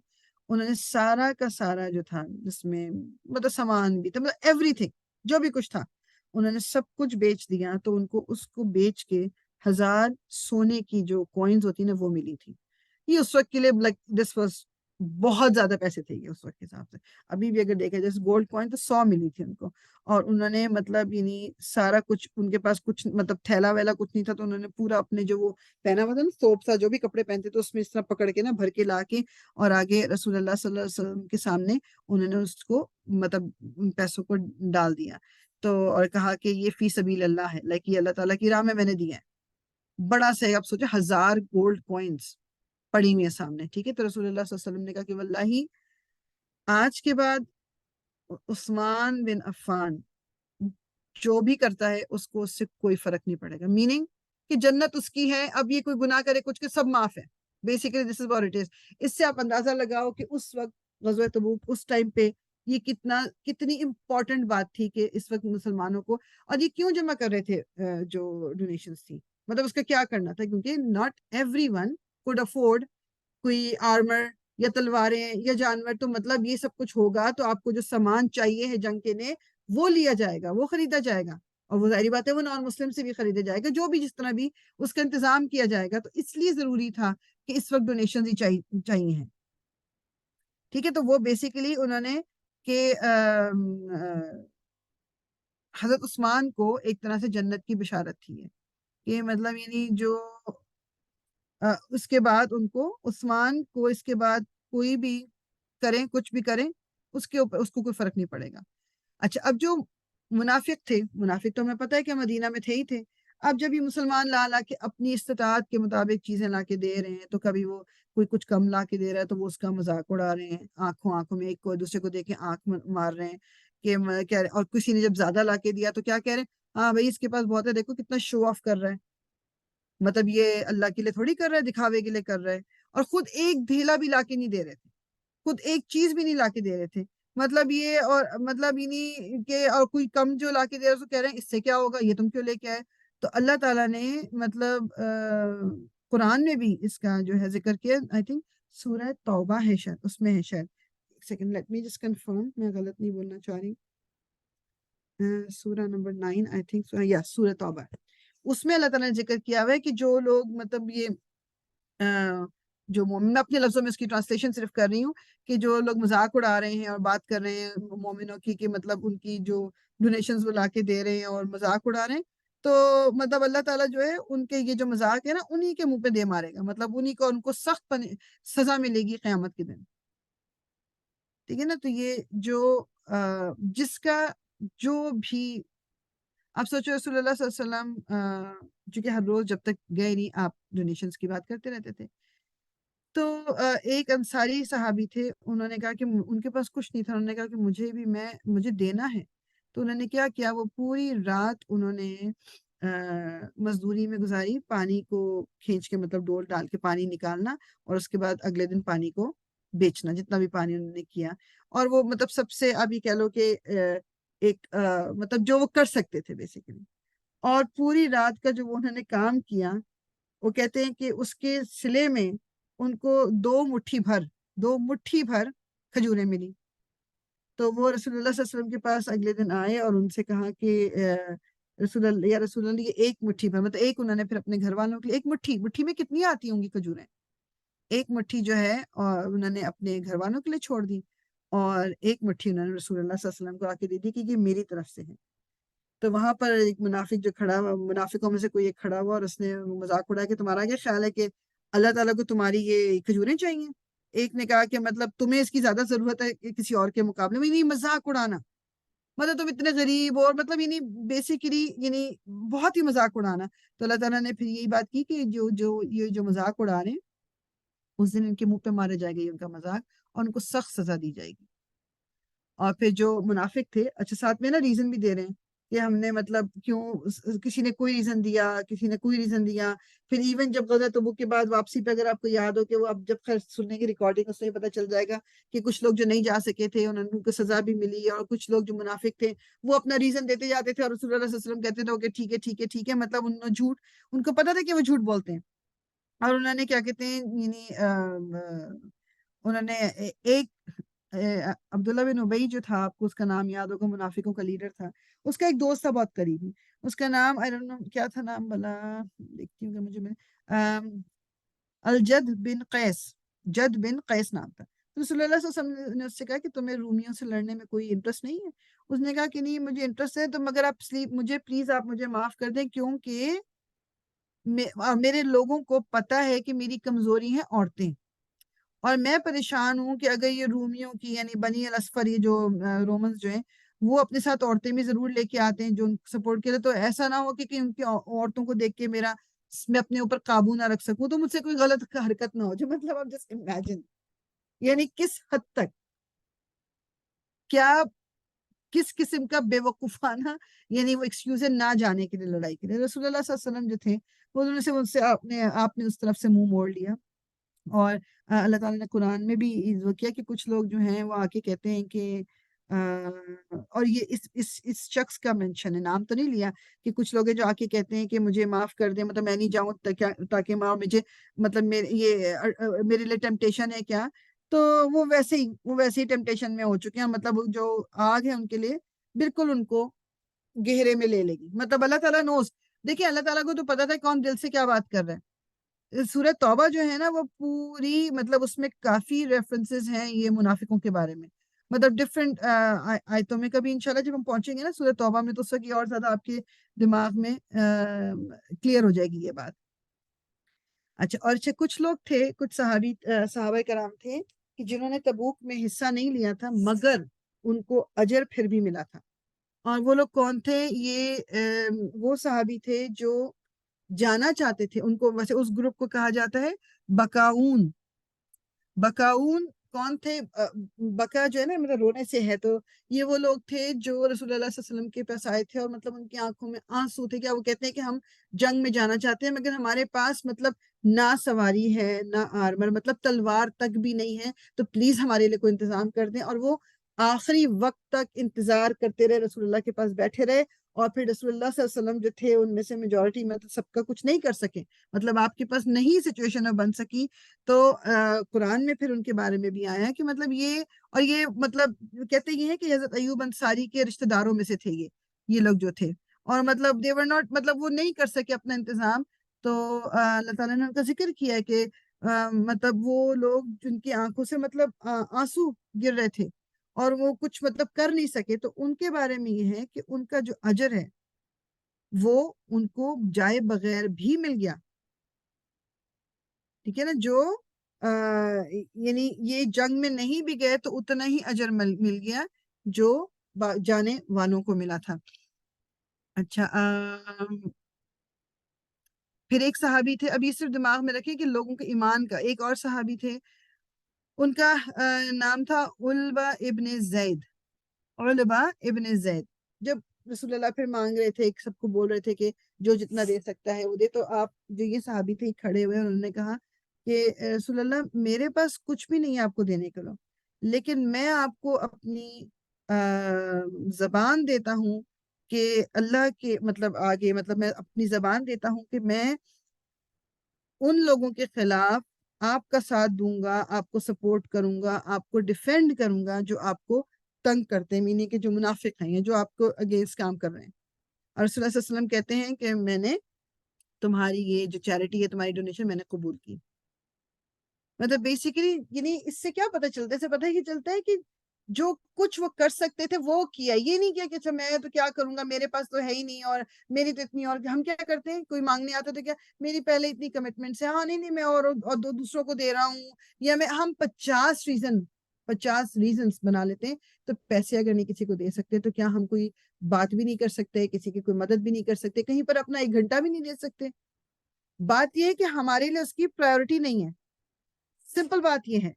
انہوں نے سارا کا سارا جو تھا جس میں مطلب سامان بھی تھا، مطلب ایوری تھنگ جو بھی کچھ تھا انہوں نے سب کچھ بیچ دیا. تو ان کو اس کو بیچ کے 1000 سونے کی جو کوئنز ہوتی نا وہ ملی تھی. یہ اس وقت کے لیے لائک دس واز بہت زیادہ پیسے تھے یہ اس وقت کے حساب سے. ابھی بھی اگر دیکھا جیسے گولڈ کوئن تو 100 ملی تھی ان کو، اور انہوں نے مطلب یعنی سارا کچھ ان کے پاس کچھ مطلب تھیلا ویلا کچھ نہیں تھا، تو انہوں نے پورا اپنے جو وہ پہنا ہوا تھا نا سوپ سا، جو بھی کپڑے پہنتے تو اس میں اس طرح پکڑ کے نا بھر کے لا کے اور آگے رسول اللہ صلی اللہ علیہ وسلم کے سامنے انہوں نے اس کو مطلب ان پیسوں کو ڈال دیا. تو اور کہا کہ یہ فی سبیل اللہ ہے، لائک یہ اللہ تعالیٰ کی راہ میں میں نے دیا ہے. بڑا سے آپ سوچے 1000 گولڈ کوئنز پڑی ہوئی ہے سامنے. ٹھیک ہے، تو رسول اللہ صلی اللہ علیہ وسلم نے کہا کہ واللہ آج کے بعد عثمان بن عفان جو بھی کرتا ہے اس کو اس سے کوئی فرق نہیں پڑے گا، میننگ کہ جنت اس کی ہے. اب یہ کوئی گناہ کرے کچھ کے سب معاف ہے. Basically this is what it is. اس سے آپ اندازہ لگاؤ کہ اس وقت غزوہ تبوک اس ٹائم پہ یہ کتنی امپورٹنٹ بات تھی کہ اس وقت مسلمانوں کو، اور یہ کیوں جمع کر رہے تھے جو ڈونیشنز تھی، مطلب اس کا کیا کرنا تھا، کیونکہ not everyone could afford کوئی آرمر یا تلواریں یا جانور، تو مطلب یہ سب کچھ ہوگا تو آپ کو جو سامان چاہیے ہے جنگ کے لیے وہ لیا جائے گا، وہ خریدا جائے گا، اور وہ ظاہری بات ہے وہ نان مسلم سے بھی خریدا جائے گا، جو بھی جس طرح بھی اس کا انتظام کیا جائے گا. تو اس لیے ضروری تھا کہ اس وقت ڈونیشنز ہی چاہیے ہیں. ٹھیک ہے، تو وہ بیسیکلی انہوں نے کہ حضرت عثمان کو ایک طرح سے جنت کی بشارت تھی ہے کہ مطلب یعنی جو اس کے بعد ان کو عثمان کو اس کے بعد کوئی بھی کریں کچھ بھی کریں اس کے اوپر اس کو کوئی فرق نہیں پڑے گا. اچھا، اب جو منافق تھے، منافق تو ہمیں پتہ ہے کہ مدینہ میں تھے ہی تھے. اب جب یہ مسلمان لا کے اپنی استطاعت کے مطابق چیزیں لا کے دے رہے ہیں، تو کبھی وہ کوئی کچھ کم لا کے دے رہا ہے تو وہ اس کا مذاق اڑا رہے ہیں، آنکھوں میں ایک کو دوسرے کو دیکھ کے آنکھ مار رہے ہیں کہ کہہ رہے، اور کسی نے جب زیادہ لا کے دیا تو کیا کہہ رہے ہیں، ہاں بھائی اس کے پاس بہت ہے، دیکھو کتنا شو آف کر رہا ہے. مطلب یہ اللہ کے لیے تھوڑی کر رہا ہے، دکھاوے کے لیے کر رہا ہے. اور خود ایک ڈھیلا بھی لا کے نہیں دے رہے تھے، خود ایک چیز بھی نہیں لا کے دے رہے تھے. مطلب یہ، اور مطلب یہ نہیں کہ اور کوئی کم جو لا کے دے رہے تو کہہ رہے ہیں اس سے کیا ہوگا، یہ تم کیوں لے کے آئے. تو اللہ تعالیٰ نے مطلب قرآن میں بھی اس کا جو ہے ذکر کیا. آئی تھنک سورہ توبہ ہے شاید، اس میں ہے شاید. ایک second, let me just confirm, میں غلط نہیں بولنا چاہ رہی. سورہ نمبر 9 آئی تھنک، یا سورہ توبہ. اس میں اللہ تعالیٰ نے ذکر کیا ہوا ہے کہ جو لوگ مطلب یہ جو مومن، میں اپنے لفظوں میں اس کی ٹرانسلیشن صرف کر رہی ہوں، کہ جو لوگ مذاق اڑا رہے ہیں اور بات کر رہے ہیں مومنوں کی کہ مطلب ان کی جو ڈونیشنز وہ لا کے دے رہے ہیں اور مذاق اڑا رہے ہیں، تو مطلب اللہ تعالیٰ جو ہے ان کے یہ جو مذاق ہے نا انہی کے منہ پہ دے مارے گا، مطلب انہی کو ان کو سخت سزا ملے گی قیامت کے دن، ٹھیک ہے نا۔ تو یہ جو جس کا جو بھی آپ سوچو رسول اللہ صلی اللہ علیہ وسلم چونکہ ہر روز جب تک گئے نہیں آپ ڈونیشنز کی بات کرتے رہتے تھے، تو ایک انصاری صحابی تھے، انہوں نے کہا کہ ان کے پاس کچھ نہیں تھا، انہوں نے کہا کہ مجھے دینا ہے، تو انہوں نے کیا کیا، وہ پوری رات انہوں نے مزدوری میں گزاری، پانی کو کھینچ کے مطلب ڈول ڈال کے پانی نکالنا، اور اس کے بعد اگلے دن پانی کو بیچنا، جتنا بھی پانی انہوں نے کیا، اور وہ مطلب سب سے اب یہ کہہ لو کہ ایک مطلب جو وہ کر سکتے تھے بیسیکلی، اور پوری رات کا جو انہوں نے کام کیا، وہ کہتے ہیں کہ اس کے سلے میں ان کو 2 مٹھی بھر کھجوریں ملی۔ تو وہ رسول اللہ صلی اللہ علیہ وسلم کے پاس اگلے دن آئے اور ان سے کہا کہ رسول اللہ یہ 1 مٹھی بھر، مطلب ایک انہوں نے پھر اپنے گھر والوں کے لیے، 1 مٹھی میں کتنی آتی ہوں گی کھجوریں، 1 مٹھی جو ہے اور انہوں نے اپنے گھر والوں کے لیے چھوڑ دی، اور 1 مٹھی انہوں نے رسول اللہ صلی اللہ علیہ وسلم کو آ کے دے دی کہ یہ میری طرف سے ہے۔ تو وہاں پر ایک منافق جو کھڑا ہوا، منافقوں میں سے کوئی ایک کھڑا ہوا، اور اس نے مذاق اڑایا کہ تمہارا کیا خیال ہے کہ اللہ تعالیٰ کو تمہاری یہ کھجوریں چاہیے؟ ایک نے کہا کہ مطلب تمہیں اس کی زیادہ ضرورت ہے کہ کسی اور کے مقابلے میں، یعنی مذاق اڑانا، مطلب تم اتنے غریب، اور مطلب یعنی بیسیکلی یعنی بہت ہی مذاق اڑانا۔ تو اللہ تعالیٰ نے پھر یہی بات کی کہ یہ جو مذاق اڑا رہے ہیں، اس دن ان کے منہ پہ مارے جائے گا ان کا مذاق، اور ان کو سخت سزا دی جائے گی۔ اور پھر جو منافق تھے، اچھا ساتھ میں نا ریزن بھی دے رہے ہیں کہ ہم نے مطلب کیوں، کسی نے کوئی ریزن دیا، کسی نے کوئی ریزن دیا، پھر ایون جب غزوہ تبوک کے بعد واپسی پہ اگر آپ کو یاد ہو کہ وہ اب جب خیر سننے کی ریکارڈنگ اس سے پتہ چل جائے گا کہ کچھ لوگ جو نہیں جا سکے تھے ان کو سزا بھی ملی، اور کچھ لوگ جو منافق تھے وہ اپنا ریزن دیتے جاتے تھے، اور رسول اللہ صلی اللہ علیہ وسلم کہتے تھے کہ ٹھیک ہے ٹھیک ہے ٹھیک ہے، مطلب انہوں نے جھوٹ، ان کو پتا تھا کہ وہ جھوٹ بولتے ہیں، اور انہوں نے کیا کہتے ہیں یعنی انہوں نے ایک عبداللہ بن ابی جو تھا، آپ کو اس کا نام یاد ہوگا، منافقوں کا لیڈر تھا، اس کا ایک دوست تھا بہت قریبی، اس کا نام کیا تھا نام، بلا دیکھتی ہوں کہ مجھے الجد بن قیس، جد بن قیس نام تھا۔ رسول اللہ صلی اللہ علیہ وسلم نے اس سے کہا کہ تمہیں رومیوں سے لڑنے میں کوئی انٹرسٹ نہیں ہے؟ اس نے کہا کہ نہیں مجھے انٹرسٹ ہے، تو مگر آپ مجھے پلیز آپ مجھے معاف کر دیں، کیونکہ میرے لوگوں کو پتا ہے کہ میری کمزوری ہیں عورتیں، اور میں پریشان ہوں کہ اگر یہ رومیوں کی یعنی بنی الاصفر، یہ جو رومنز جو ہیں، وہ اپنے ساتھ عورتیں بھی ضرور لے کے آتے ہیں جو ان کو سپورٹ کرے، تو ایسا نہ ہو کہ ان کی عورتوں کو دیکھ کے میں اپنے اوپر قابو نہ رکھ سکوں، تو مجھ سے کوئی غلط حرکت نہ ہو جائے۔ مطلب آپ جسٹ امیجن یعنی کس حد تک، کیا کس قسم کا بے وقوفانہ یعنی وہ ایکسکیوز ہے نہ جانے کے لیے لڑائی کے لیے۔ رسول اللہ صلی اللہ علیہ وسلم جو تھے وہ ان سے آپ نے اس طرف سے منہ موڑ لیا، اور اللہ تعالیٰ نے قرآن میں بھی وہ کیا کہ کچھ لوگ جو ہیں وہ آ کے کہتے ہیں کہ اور یہ اس شخص کا مینشن ہے، نام تو نہیں لیا، کہ کچھ لوگ ہیں جو آ کے کہتے ہیں کہ مجھے معاف کر دیں، مطلب میں نہیں جاؤں تاکہ مجھے مطلب میرے لیے ٹیمپٹیشن ہے کیا، تو وہ ویسے ہی ٹیمپٹیشن میں ہو چکے ہیں، مطلب جو آگ ہے ان کے لیے بالکل ان کو گہرے میں لے گی، مطلب اللہ تعالیٰ نوز۔ دیکھیں اللہ تعالیٰ کو تو پتا تھا کون دل سے کیا بات کر رہا ہے۔ سورہ توبہ جو ہے نا وہ پوری مطلب اس میں کافی ریفرنسز ہیں یہ منافقوں کے بارے میں، مطلب ڈفرینٹ آیتوں میں، کبھی انشاءاللہ جب ہم پہنچیں گے نا سورہ توبہ میں، تو اس وقت اور زیادہ آپ کے دماغ میں کلیئر ہو جائے گی یہ بات۔ اچھا، اور کچھ لوگ تھے، کچھ صحابہ کرام تھے کہ جنہوں نے تبوک میں حصہ نہیں لیا تھا، مگر ان کو اجر پھر بھی ملا تھا۔ اور وہ لوگ کون تھے؟ یہ وہ صحابی تھے جو جانا چاہتے تھے، ان کو ویسے اس گروپ کو کہا جاتا ہے بکاؤن۔ بکاؤن کون تھے؟ بکا جو ہے نا مطلب رونے سے ہے، تو یہ وہ لوگ تھے جو رسول اللہ صلی اللہ علیہ وسلم کے پاس آئے تھے، اور مطلب ان کی آنکھوں میں آنسو تھے، کیا وہ کہتے ہیں کہ ہم جنگ میں جانا چاہتے ہیں، مگر ہمارے پاس مطلب نہ سواری ہے نہ آرمر، مطلب تلوار تک بھی نہیں ہے، تو پلیز ہمارے لیے کوئی انتظام کر دیں۔ اور وہ آخری وقت تک انتظار کرتے رہے، رسول اللہ کے پاس بیٹھے رہے، اور پھر رسول اللہ صلی اللہ علیہ وسلم جو تھے ان میں سے میجورٹی میں سب کا کچھ نہیں کر سکے، مطلب آپ کے پاس نہیں سچویشن بن سکی، تو قرآن میں پھر ان کے بارے میں بھی آیا کہ مطلب یہ مطلب کہتے یہ ہیں کہ حضرت ایوب انصاری کے رشتہ داروں میں سے تھے یہ لوگ جو تھے، اور مطلب they were not مطلب وہ نہیں کر سکے اپنا انتظام، تو اللہ تعالیٰ نے ان کا ذکر کیا ہے کہ مطلب وہ لوگ جن کی آنکھوں سے مطلب آنسو گر رہے تھے اور وہ کچھ مطلب کر نہیں سکے، تو ان کے بارے میں یہ ہے کہ ان کا جو اجر ہے وہ ان کو جائے بغیر بھی مل گیا. ٹھیک ہے نا, جو یعنی یہ جنگ میں نہیں بھی گئے تو اتنا ہی اجر مل گیا جو جانے والوں کو ملا تھا. اچھا, پھر ایک صحابی تھے, ابھی صرف دماغ میں رکھیں کہ لوگوں کے ایمان کا. ایک اور صحابی تھے, ان کا نام تھا علبہ ابن زید. علبہ ابن زید. جب رسول اللہ پھر مانگ رہے تھے, سب کو بول رہے تھے کہ جو جتنا دے سکتا ہے وہ دے, تو آپ جو یہ صحابی تھے کھڑے ہوئے, انہوں نے کہا کہ رسول اللہ میرے پاس کچھ بھی نہیں ہے آپ کو دینے کے لیے, لیکن میں آپ کو اپنی زبان دیتا ہوں کہ اللہ کے مطلب آگے, مطلب میں اپنی زبان دیتا ہوں کہ میں ان لوگوں کے خلاف آپ کا ساتھ دوں گا, آپ کو سپورٹ کروں گا, آپ کو ڈیفینڈ کروں گا جو آپ کو تنگ کرتے ہیں, مینی کہ جو منافق ہیں, جو آپ کو اگینسٹ کام کر رہے ہیں. اور رسول اللہ صلی اللہ علیہ وسلم کہتے ہیں کہ میں نے تمہاری یہ جو چیریٹی ہے, تمہاری ڈونیشن میں نے قبول کی. مطلب بیسیکلی یعنی اس سے کیا پتہ چلتا ہے, اس سے پتہ یہ چلتا ہے کہ جو کچھ وہ کر سکتے تھے وہ کیا. یہ نہیں کیا کہ اچھا میں تو کیا کروں گا, میرے پاس تو ہے ہی نہیں, اور میری تو اتنی, اور ہم کیا کرتے ہیں, کوئی مانگنے آتا تو کیا میری پہلے اتنی کمٹمنٹس ہے, ہاں نہیں میں اور دو دوسروں کو دے رہا ہوں, یا میں ہم 50 ریزنز بنا لیتے ہیں. تو پیسے اگر نہیں کسی کو دے سکتے تو کیا ہم کوئی بات بھی نہیں کر سکتے, کسی کی کوئی مدد بھی نہیں کر سکتے, کہیں پر اپنا 1 گھنٹہ بھی نہیں دے سکتے. بات یہ ہے کہ ہمارے لیے اس کی پرائیورٹی نہیں ہے. سمپل بات یہ ہے,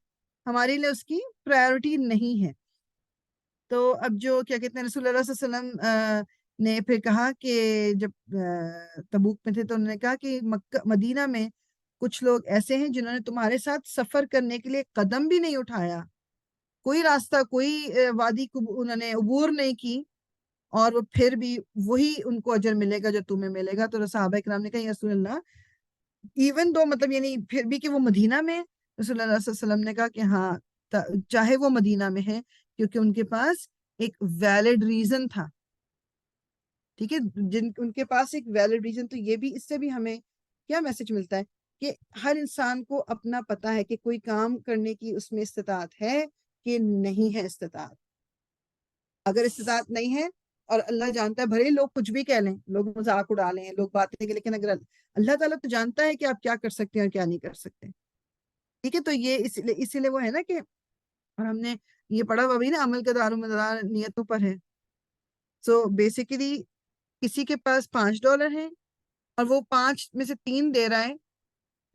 ہمارے لیے اس کی پرائیورٹی نہیں ہے. تو اب جو کیا کہتے ہیں, رسول اللہ صلی اللہ علیہ وسلم نے پھر کہا کہ جب تبوک میں تھے تو انہوں نے کہا کہ مدینہ میں کچھ لوگ ایسے ہیں جنہوں نے تمہارے ساتھ سفر کرنے کے لیے قدم بھی نہیں اٹھایا, کوئی راستہ, کوئی وادی کو انہوں نے عبور نہیں کی, اور وہ پھر بھی وہی ان کو اجر ملے گا جو تمہیں ملے گا. تو صحابہ کرام نے کہا یا رسول اللہ, ایون دو مطلب یعنی پھر بھی کہ وہ مدینہ میں, رسول اللہ صلی اللہ علیہ وسلم نے کہا کہ ہاں چاہے وہ مدینہ میں ہے, کیونکہ ان کے پاس ایک ویلڈ ریزن تھا. ٹھیک ہے, ان کے پاس ایک ویلڈ ریزن. تو یہ بھی, اس سے بھی ہمیں کیا میسج ملتا ہے کہ ہر انسان کو اپنا پتا ہے کہ کوئی کام کرنے کی اس میں استطاعت ہے کہ نہیں ہے استطاعت. اگر استطاعت نہیں ہے, اور اللہ جانتا ہے, بھلے لوگ کچھ بھی کہہ لیں, لوگ مذاق اڑا لیں, لوگ باتیں, لیکن اگر اللہ تعالیٰ تو جانتا ہے کہ آپ کیا کر سکتے ہیں اور کیا نہیں کر سکتے. ٹھیک ہے, تو یہ اسی لیے وہ ہے نا کہ, اور ہم نے یہ پڑھا ہوا بھی نا, عمل کا دار و مدار نیتوں پر ہے. سو بیسیکلی کسی کے پاس $5 ہیں اور وہ 5 میں سے 3 دے رہا ہے,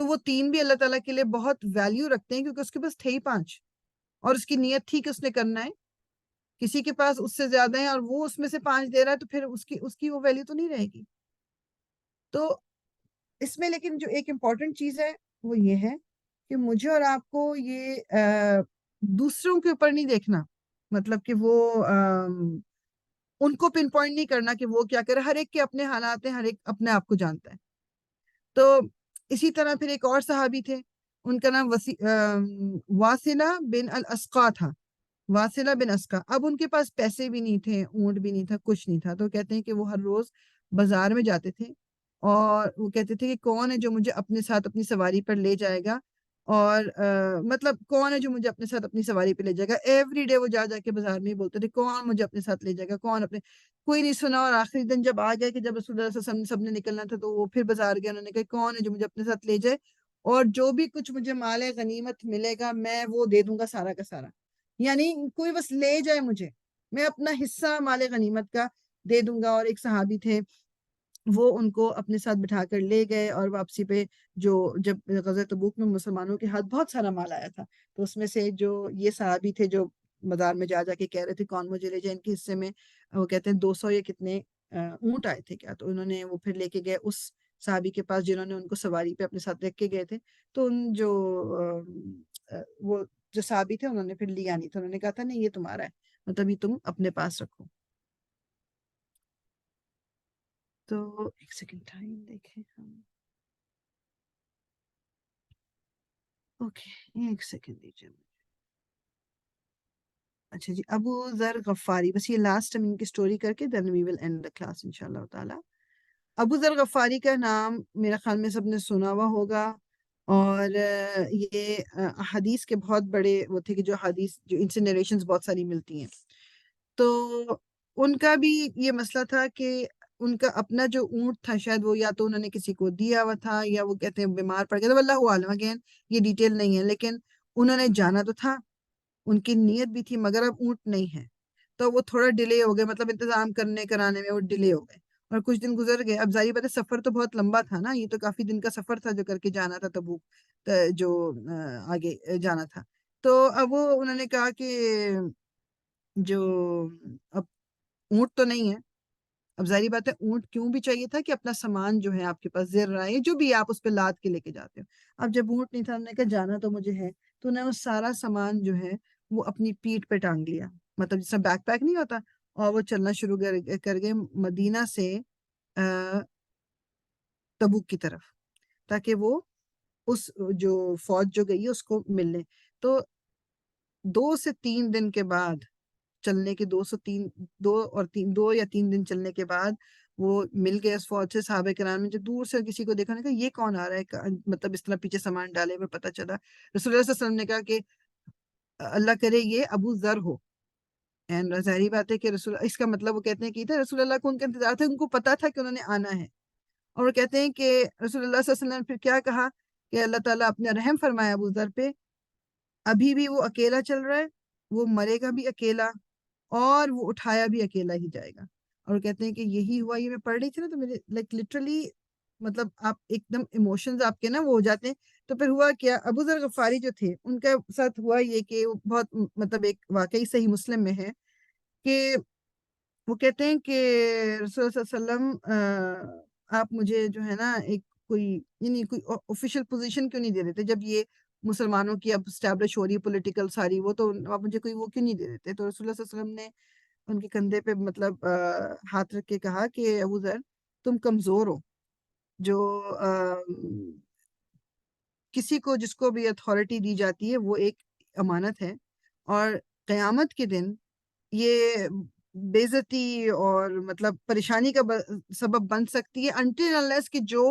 تو وہ 3 بھی اللہ تعالیٰ کے لیے بہت ویلیو رکھتے ہیں, کیونکہ اس کے پاس تھے ہی 5, اور اس کی نیت تھی کہ اس نے کرنا ہے. کسی کے پاس اس سے زیادہ ہیں اور وہ اس میں سے 5 دے رہا ہے, تو پھر اس کی وہ ویلیو تو نہیں رہے گی. تو اس میں لیکن جو ایک امپورٹنٹ چیز ہے وہ یہ ہے کہ مجھے اور آپ کو یہ دوسروں کے اوپر نہیں دیکھنا, مطلب کہ وہ ان کو پن پوائنٹ نہیں کرنا کہ وہ کیا کرے. ہر ایک کے اپنے حالات ہیں, ہر ایک اپنے آپ کو جانتا ہے. تو اسی طرح پھر ایک اور صحابی تھے, ان کا نام واصلہ بن الاسقا تھا. واصلہ بن اسقا. اب ان کے پاس پیسے بھی نہیں تھے, اونٹ بھی نہیں تھا, کچھ نہیں تھا. تو کہتے ہیں کہ وہ ہر روز بازار میں جاتے تھے, اور وہ کہتے تھے کہ کون ہے جو مجھے اپنے ساتھ اپنی سواری پر لے جائے گا, اور مطلب کون ہے جو مجھے اپنے ساتھ اپنی سواری پہ لے جائے گا. ایوری ڈے وہ جا کے بازار میں ہی بولتے تھے کون مجھے اپنے ساتھ لے جائے گا, کون اپنے. کوئی نہیں سنا, اور آخری دن جب آ گیا کہ جب رسول اللہ صلی اللہ علیہ وسلم سب نے نکلنا تھا, تو وہ پھر بازار گئے, انہوں نے کہا کون ہے جو مجھے اپنے ساتھ لے جائے, اور جو بھی کچھ مجھے مال غنیمت ملے گا میں وہ دے دوں گا سارا کا سارا. یعنی کوئی بس لے جائے مجھے, میں اپنا حصہ مال غنیمت کا دے دوں گا. اور ایک صحابی تھے, وہ ان کو اپنے ساتھ بٹھا کر لے گئے, اور واپسی پہ جب غزوہ تبوک میں مسلمانوں کے ہاتھ بہت سارا مال آیا تھا, تو اس میں سے جو یہ صحابی تھے جو بازار میں جا کے کہہ رہے تھے کون مجھے لے جائے, ان کے حصے میں وہ کہتے ہیں 200 یا کتنے اونٹ آئے تھے کیا. تو انہوں نے وہ پھر لے کے گئے اس صحابی کے پاس جنہوں نے ان کو سواری پہ اپنے ساتھ رکھ کے گئے تھے. تو ان وہ جو صحابی تھے انہوں نے پھر لیا نہیں تھا, انہوں نے کہا تھا نہیں یہ تمہارا ہے, مطلب یہ تم اپنے پاس رکھو. تو ایک سیکنڈ ٹائم دیکھیں ہم, اوکے ایک سیکنڈ دیجیے. اچھا جی, ابو ذر غفاری, بس یہ لاسٹ ہم ان کی سٹوری کر کے then we will end the class انشاءاللہ تعالی. ابو ذر غفاری کا نام میرا خیال میں سب نے سنا ہوا ہوگا, اور یہ حدیث کے بہت بڑے وہ تھے کہ جو حدیث جو ان سے نریشنز بہت ساری ملتی ہیں. تو ان کا بھی یہ مسئلہ تھا کہ ان کا اپنا جو اونٹ تھا شاید وہ یا تو انہوں نے کسی کو دیا ہوا تھا یا وہ کہتے ہیں بیمار پڑ گیا تھا، واللہ عالم، اگین یہ ڈیٹیل نہیں ہے، لیکن انہوں نے جانا تو تھا، ان کی نیت بھی تھی، مگر اب اونٹ نہیں ہے تو وہ تھوڑا ڈیلے ہو گئے، مطلب انتظام کرانے میں وہ ڈیلے ہو گئے اور کچھ دن گزر گئے۔ اب ظاہر بات ہے سفر تو بہت لمبا تھا نا، یہ تو کافی دن کا سفر تھا جو کر کے جانا تھا تبوک جو آگے جانا تھا۔ تو اب وہ انہوں نے کہا کہ جو اب اونٹ تو نہیں ہے، اب ظاہری بات ہے اونٹ کیوں بھی چاہیے تھا کہ اپنا سامان جو ہے آپ کے پاس زر رہا ہے جو بھی آپ اس پہ لاد کے لے کے جاتے ہو۔ اب جب اونٹ نہیں تھا انہوں نے کہا جانا تو مجھے ہے، تو انہوں نے وہ سارا سامان جو ہے وہ اپنی پیٹھ پہ ٹانگ لیا، مطلب جس طرح بیک پیک نہیں ہوتا، اور وہ چلنا شروع کر گئے مدینہ سے تبوک کی طرف، تاکہ وہ اس جو فوج جو گئی ہے اس کو مل لیں۔ تو 2 سے 3 دن کے بعد چلنے کے 2 یا 3 دن چلنے کے بعد وہ مل گئے اس فوج سے۔ صحابہ کرام نے جو دور سے کسی کو دیکھا، نے کہا یہ کون آ رہا ہے، مطلب اس طرح پیچھے سامان ڈالے ہوئے پتہ چلا رسول اللہ صلی اللہ علیہ وسلم نے کہا کہ اللہ کرے یہ ابو ذر ہو۔ اینڈ ظاہری بات ہے کہ رسول اس کا مطلب وہ کہتے ہیں کہ تھا رسول اللہ کو ان کا انتظار تھا، ان کو پتا تھا کہ انہوں نے آنا ہے، اور وہ کہتے ہیں کہ رسول اللہ صلی اللہ علیہ وسلم نے پھر کیا کہا کہ اللہ تعالیٰ اپنے رحم فرمایا ابو ذر پہ، ابھی بھی وہ اکیلا چل رہا ہے، وہ مرے گا بھی اکیلا اور وہ اٹھایا بھی اکیلا ہی جائے گا۔ اور وہ کہتے ہیں کہ یہی ہوا، یہ میں پڑھ رہی تھی نا تو میرے لائک لٹرلی مطلب آپ ایک دم ایموشنز آپ کے نا وہ ہو جاتے ہیں۔ تو پھر ہوا کیا، ابو ذر غفاری جو تھے ان کا ساتھ ہوا یہ کہ وہ بہت مطلب ایک واقعی صحیح مسلم میں ہے کہ وہ کہتے ہیں کہ رسول اللہ صلی اللہ علیہ وسلم آپ مجھے جو ہے نا ایک کوئی یعنی کوئی آفیشیل پوزیشن کیوں نہیں دے دیتے، جب یہ مسلمانوں کی اب اسٹیبلش ہو رہی ہے پولیٹیکل ساری وہ، تو آپ مجھے کوئی وہ کیوں نہیں دے دیتے۔ تو رسول اللہ صلی اللہ علیہ وسلم نے ان کے کندھے پہ مطلب ہاتھ رکھ کے کہا کہ ابو ذر تم کمزور ہو، جو کسی کو جس کو بھی اتھارٹی دی جاتی ہے وہ ایک امانت ہے، اور قیامت کے دن یہ بے عزتی اور مطلب پریشانی کا سبب بن سکتی ہے until unless کہ جو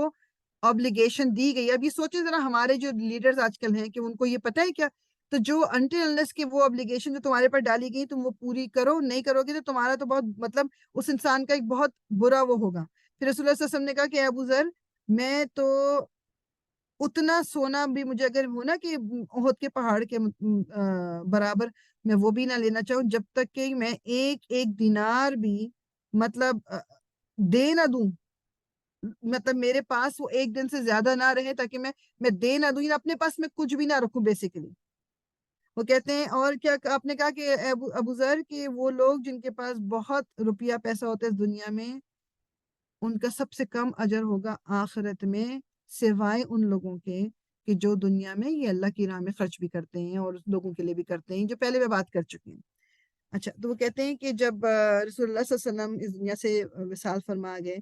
obligation دی گئی۔ اب یہ سوچیں ذرا ہمارے جو لیڈرز آج کل ہیں کہ ان کو یہ پتہ ہے کیا، تو جو until unless کہ وہ obligation جو تمہارے پر ڈالی گئی تم وہ پوری کرو، نہیں کرو گے تو تمہارا تو بہت مطلب اس انسان کا ایک بہت برا وہ ہوگا۔ پھر رسول اللہ صلی اللہ علیہ وسلم نے کہا کہ ابو ذر میں تو اتنا سونا بھی مجھے اگر ہو نا کہ احد کے پہاڑ کے برابر میں وہ بھی نہ لینا چاہوں، جب تک کہ میں ایک دینار بھی مطلب دے نہ دوں، مطلب میرے پاس وہ ایک دن سے زیادہ نہ رہے تاکہ میں دے نہ دوں، اپنے پاس میں کچھ بھی نہ رکھوں بیسیکلی۔ وہ کہتے ہیں اور کیا آپ نے کہا کہ ابو ذر کہ وہ لوگ جن کے پاس بہت روپیہ پیسہ ہوتا ہے اس دنیا میں، ان کا سب سے کم اجر ہوگا آخرت میں، سوائے ان لوگوں کے کہ جو دنیا میں یہ اللہ کی راہ میں خرچ بھی کرتے ہیں اور لوگوں کے لیے بھی کرتے ہیں، جو پہلے میں بات کر چکی ہیں۔ اچھا، تو وہ کہتے ہیں کہ جب رسول اللہ صلی اللہ علیہ وسلم اس دنیا سے وصال فرما گئے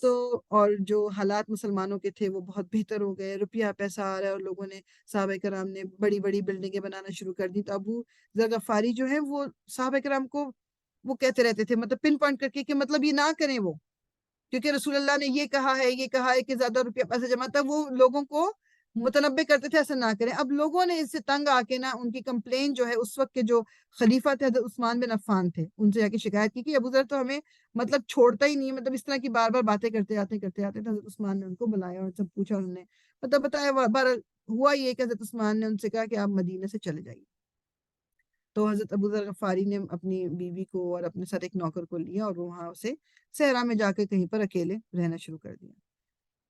تو اور جو حالات مسلمانوں کے تھے وہ بہت بہتر ہو گئے، روپیہ پیسہ آ رہا ہے اور لوگوں نے صحابہ کرام نے بڑی بڑی بلڈنگیں بنانا شروع کر دی۔ تو ابو ذر غفاری جو ہے وہ صحابہ کرام کو وہ کہتے رہتے تھے مطلب پن پوائنٹ کر کے کہ مطلب یہ نہ کریں وہ، کیونکہ رسول اللہ نے یہ کہا ہے کہ زیادہ روپیہ پیسہ جمع تھا، وہ لوگوں کو متنبع کرتے تھے ایسا نہ کریں۔ اب لوگوں نے اس سے تنگ آ کے نا ان کی کمپلین جو ہے اس وقت کے جو خلیفہ تھے حضرت عثمان بن عفان تھے، ان سے جا کے شکایت کی کہ ابو ذر تو ہمیں مطلب چھوڑتا ہی نہیں ہے، مطلب اس طرح کی بار بار باتیں کرتے آتے تو حضرت عثمان نے ان کو بلایا اور سب پوچھا، انہوں نے مطلب بتایا۔ بہرحال ہوا یہ کہ حضرت عثمان نے ان سے کہا کہ آپ مدینہ سے چلے جائیے۔ تو حضرت ابو ذر غفاری نے اپنی بیوی کو اور اپنے ساتھ ایک نوکر کو لیا اور وہاں اسے صحرا میں جا کے کہیں پر اکیلے رہنا شروع کر دیا۔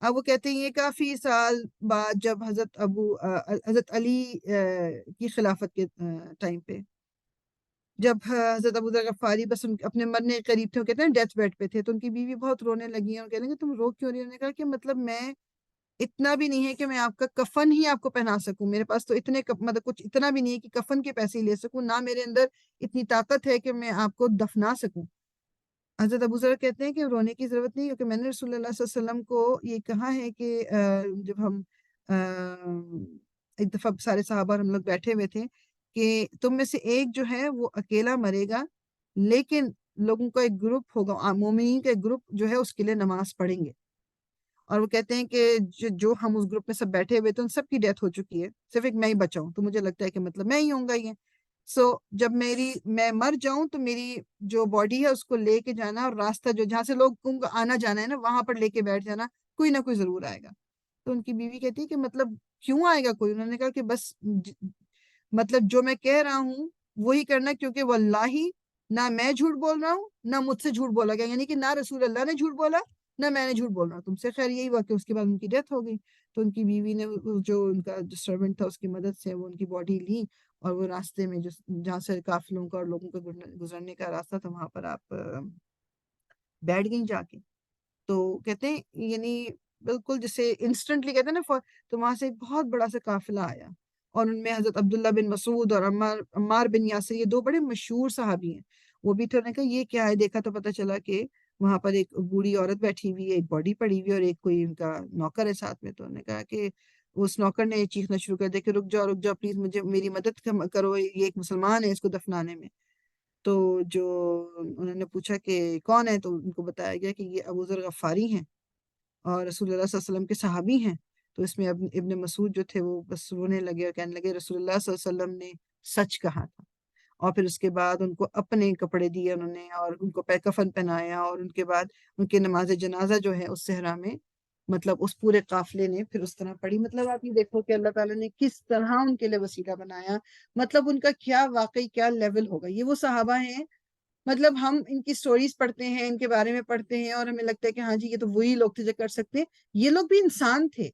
اب وہ کہتے ہیں یہ کافی سال بعد جب حضرت علی کی خلافت کے ٹائم پہ جب حضرت ابو ذر غفاری بس اپنے مرنے کے قریب تھے، وہ کہتے ہیں ڈیتھ بیڈ پہ تھے، تو ان کی بیوی بہت رونے لگی اور کہنے کہ تم رو کیوں رہی ہو؟ انہوں نے کہا کہ مطلب میں اتنا بھی نہیں ہے کہ میں آپ کا کفن ہی آپ کو پہنا سکوں، میرے پاس تو مطلب کچھ اتنا بھی نہیں ہے کہ کفن کے پیسے ہی لے سکوں، نہ میرے اندر اتنی طاقت ہے کہ میں آپ کو دفنا سکوں۔ حضرت ابو ذر کہتے ہیں کہ رونے کی ضرورت نہیں، کیونکہ میں نے رسول اللہ صلی اللہ علیہ وسلم کو یہ کہا ہے کہ جب ہم ایک دفعہ سارے صحابہ ہم لوگ بیٹھے ہوئے تھے کہ تم میں سے ایک جو ہے وہ اکیلا مرے گا، لیکن لوگوں کا ایک گروپ ہوگا، مومنین کا ایک گروپ جو ہے اس کے لیے نماز پڑھیں گے۔ اور وہ کہتے ہیں کہ جو ہم اس گروپ میں سب بیٹھے ہوئے تھے ان سب کی ڈیتھ ہو چکی ہے، صرف ایک میں ہی بچا ہوں، تو مجھے لگتا ہے کہ مطلب میں ہی ہوں گا یہ۔ سو جب میں مر جاؤں تو میری جو باڈی ہے اس کو لے کے جانا، اور راستہ جو جہاں سے لوگوں کو آنا جانا ہے نا وہاں پر لے کے بیٹھ جانا، کوئی نہ کوئی ضرور آئے گا۔ تو ان کی بیوی کہتی ہے کہ مطلب کیوں آئے گا کوئی؟ انہوں نے کہا کہ بس مطلب جو میں کہہ رہا ہوں وہی کرنا، کیونکہ واللہ نہ میں جھوٹ بول رہا ہوں نہ مجھ سے جھوٹ بولا گیا، یعنی کہ نہ رسول اللہ نے جھوٹ بولا نہ میں نے جھوٹ بول رہا ہوں تم سے۔ خیر یہی ہوا کہ اس کے بعد ان کی ڈیتھ ہو گئی۔ تو ان کی بیوی نے جو ان کا جو سرونٹ تھا اس کی مدد سے وہ ان کی باڈی لی، اور وہ راستے میں جہاں سے قافلوں کا اور لوگوں کا گزرنے کا راستہ تھا وہاں پر آپ بیٹھ گئیں جا کے۔ تو کہتے ہیں یعنی بالکل جیسے انسٹنٹلی کہتے ہیں نا، تو وہاں سے ایک بہت بڑا سا قافلہ آیا، اور ان میں حضرت عبداللہ بن مسعود اور عمار بن یاسر، یہ دو بڑے مشہور صحابی ہیں، وہ بھی تھے۔ انہوں نے کہا یہ کیا ہے؟ دیکھا تو پتہ چلا کہ وہاں پر ایک بوڑھی عورت بیٹھی ہوئی ہے، ایک باڈی پڑی ہوئی ہے، اور ایک کوئی ان کا نوکر ہے ساتھ میں۔ تو انہوں نے کہا کہ اس نوکر نے چیخنا شروع کر دیا کہ رک جاؤ پلیز، مجھے میری مدد کرو، یہ ایک مسلمان ہے، اس کو دفنانے میں۔ تو جو انہوں نے پوچھا کہ کون ہے، تو ان کو بتایا گیا کہ یہ ابو ذر غفاری ہیں اور رسول اللہ صلی اللہ علیہ وسلم کے صحابی ہیں۔ تو اس میں ابن مسعود جو تھے وہ بس رونے لگے اور کہنے لگے رسول اللہ صلی اللہ علیہ وسلم نے سچ کہا تھا۔ اور پھر اس کے بعد ان کو اپنے کپڑے دیے انہوں نے، اور ان کو کفن پہنایا، اور ان کے بعد ان کے نماز جنازہ جو ہے اس صحرا میں مطلب اس پورے قافلے نے پھر اس طرح پڑھی۔ مطلب آپ یہ دیکھو کہ اللہ تعالیٰ نے کس طرح ان کے لیے وسیلہ بنایا، مطلب ان کا کیا واقعی کیا لیول ہوگا۔ یہ وہ صحابہ ہیں، مطلب ہم ان کی سٹوریز پڑھتے ہیں، ان کے بارے میں پڑھتے ہیں، اور ہمیں لگتا ہے کہ ہاں جی یہ تو وہی لوگ تھے جو کر سکتے ہیں۔ یہ لوگ بھی انسان تھے،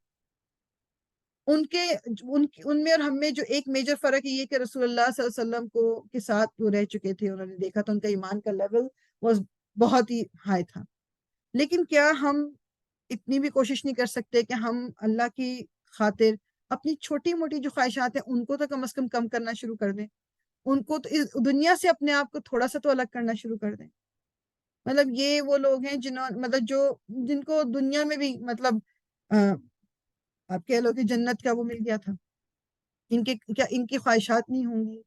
ان میں اور ہم میں جو ایک میجر فرق ہے یہ کہ رسول اللہ صلی اللہ علیہ وسلم کے ساتھ وہ رہ چکے تھے، انہوں نے دیکھا تو ان کا ایمان کا لیول بہت ہی ہائی تھا۔ لیکن کیا ہم اتنی بھی کوشش نہیں کر سکتے کہ ہم اللہ کی خاطر اپنی چھوٹی موٹی جو خواہشات ہیں ان کو تو کم از کم کرنا شروع کر دیں، ان کو تو اس دنیا سے اپنے آپ کو تھوڑا سا تو الگ کرنا شروع کر دیں۔ مطلب یہ وہ لوگ ہیں مطلب جن کو دنیا میں بھی مطلب آپ کہہ لو کہ جنت کا وہ مل گیا تھا، ان کی خواہشات نہیں ہوں گی،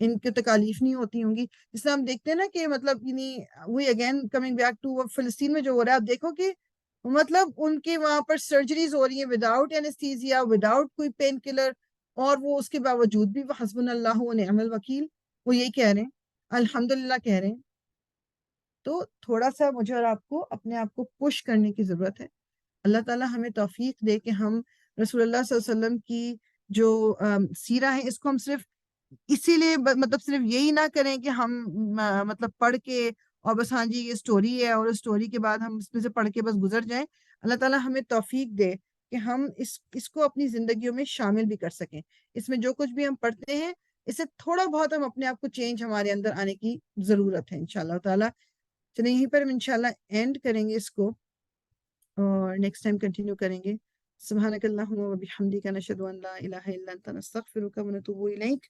ان کی تکالیف نہیں ہوتی ہوں گی۔ جس سے ہم دیکھتے ہیں نا کہ مطلب یعنی وہی اگین کمنگ بیک ٹو فلسطین میں جو ہو رہا ہے، آپ دیکھو کہ مطلب ان کے وہاں پر سرجریز ہو رہی ہیں وداؤٹ اینستھیزیا، وداؤٹ کوئی پین کلر، اور وہ اس کے باوجود بھی حسبنا اللہ و نعم الوکیل، وہ یہی کہہ رہے ہیں، الحمدللہ کہہ رہے ہیں۔ تو تھوڑا سا مجھے اور آپ کو اپنے آپ کو پش کرنے کی ضرورت ہے۔ اللہ تعالیٰ ہمیں توفیق دے کہ ہم رسول اللہ صلی اللہ علیہ وسلم کی جو سیرہ ہے اس کو ہم صرف اسی لیے مطلب صرف یہی نہ کریں کہ ہم مطلب پڑھ کے اور بس ہاں جی یہ سٹوری ہے اور سٹوری کے بعد ہم اس میں سے پڑھ کے بس گزر جائیں۔ اللہ تعالیٰ ہمیں توفیق دے کہ ہم اس کو اپنی زندگیوں میں شامل بھی کر سکیں۔ اس میں جو کچھ بھی ہم پڑھتے ہیں اس سے تھوڑا بہت ہم اپنے آپ کو چینج ہمارے اندر آنے کی ضرورت ہے انشاءاللہ تعالیٰ۔ چلیں یہیں پر ہم انشاءاللہ اینڈ کریں گے اس کو، اور نیکسٹ ٹائم کنٹینیو کریں گے۔ سبحانک اللہم و بحمدک نشہد ان لا الہ الا انت نستغفرک و نتوب الیک،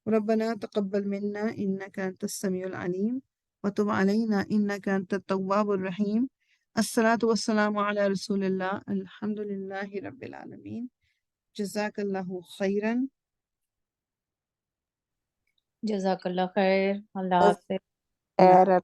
ربنا تقبل منا انک انت السمیع العلیم وتب علینا انک انت التواب الرحیم۔ الصلاۃ والسلام علی رسول اللہ، الحمد للہ رب العالمین، جزاک اللہ خیرا۔ جزاک اللہ خیر، اللہ حافظ۔ خیر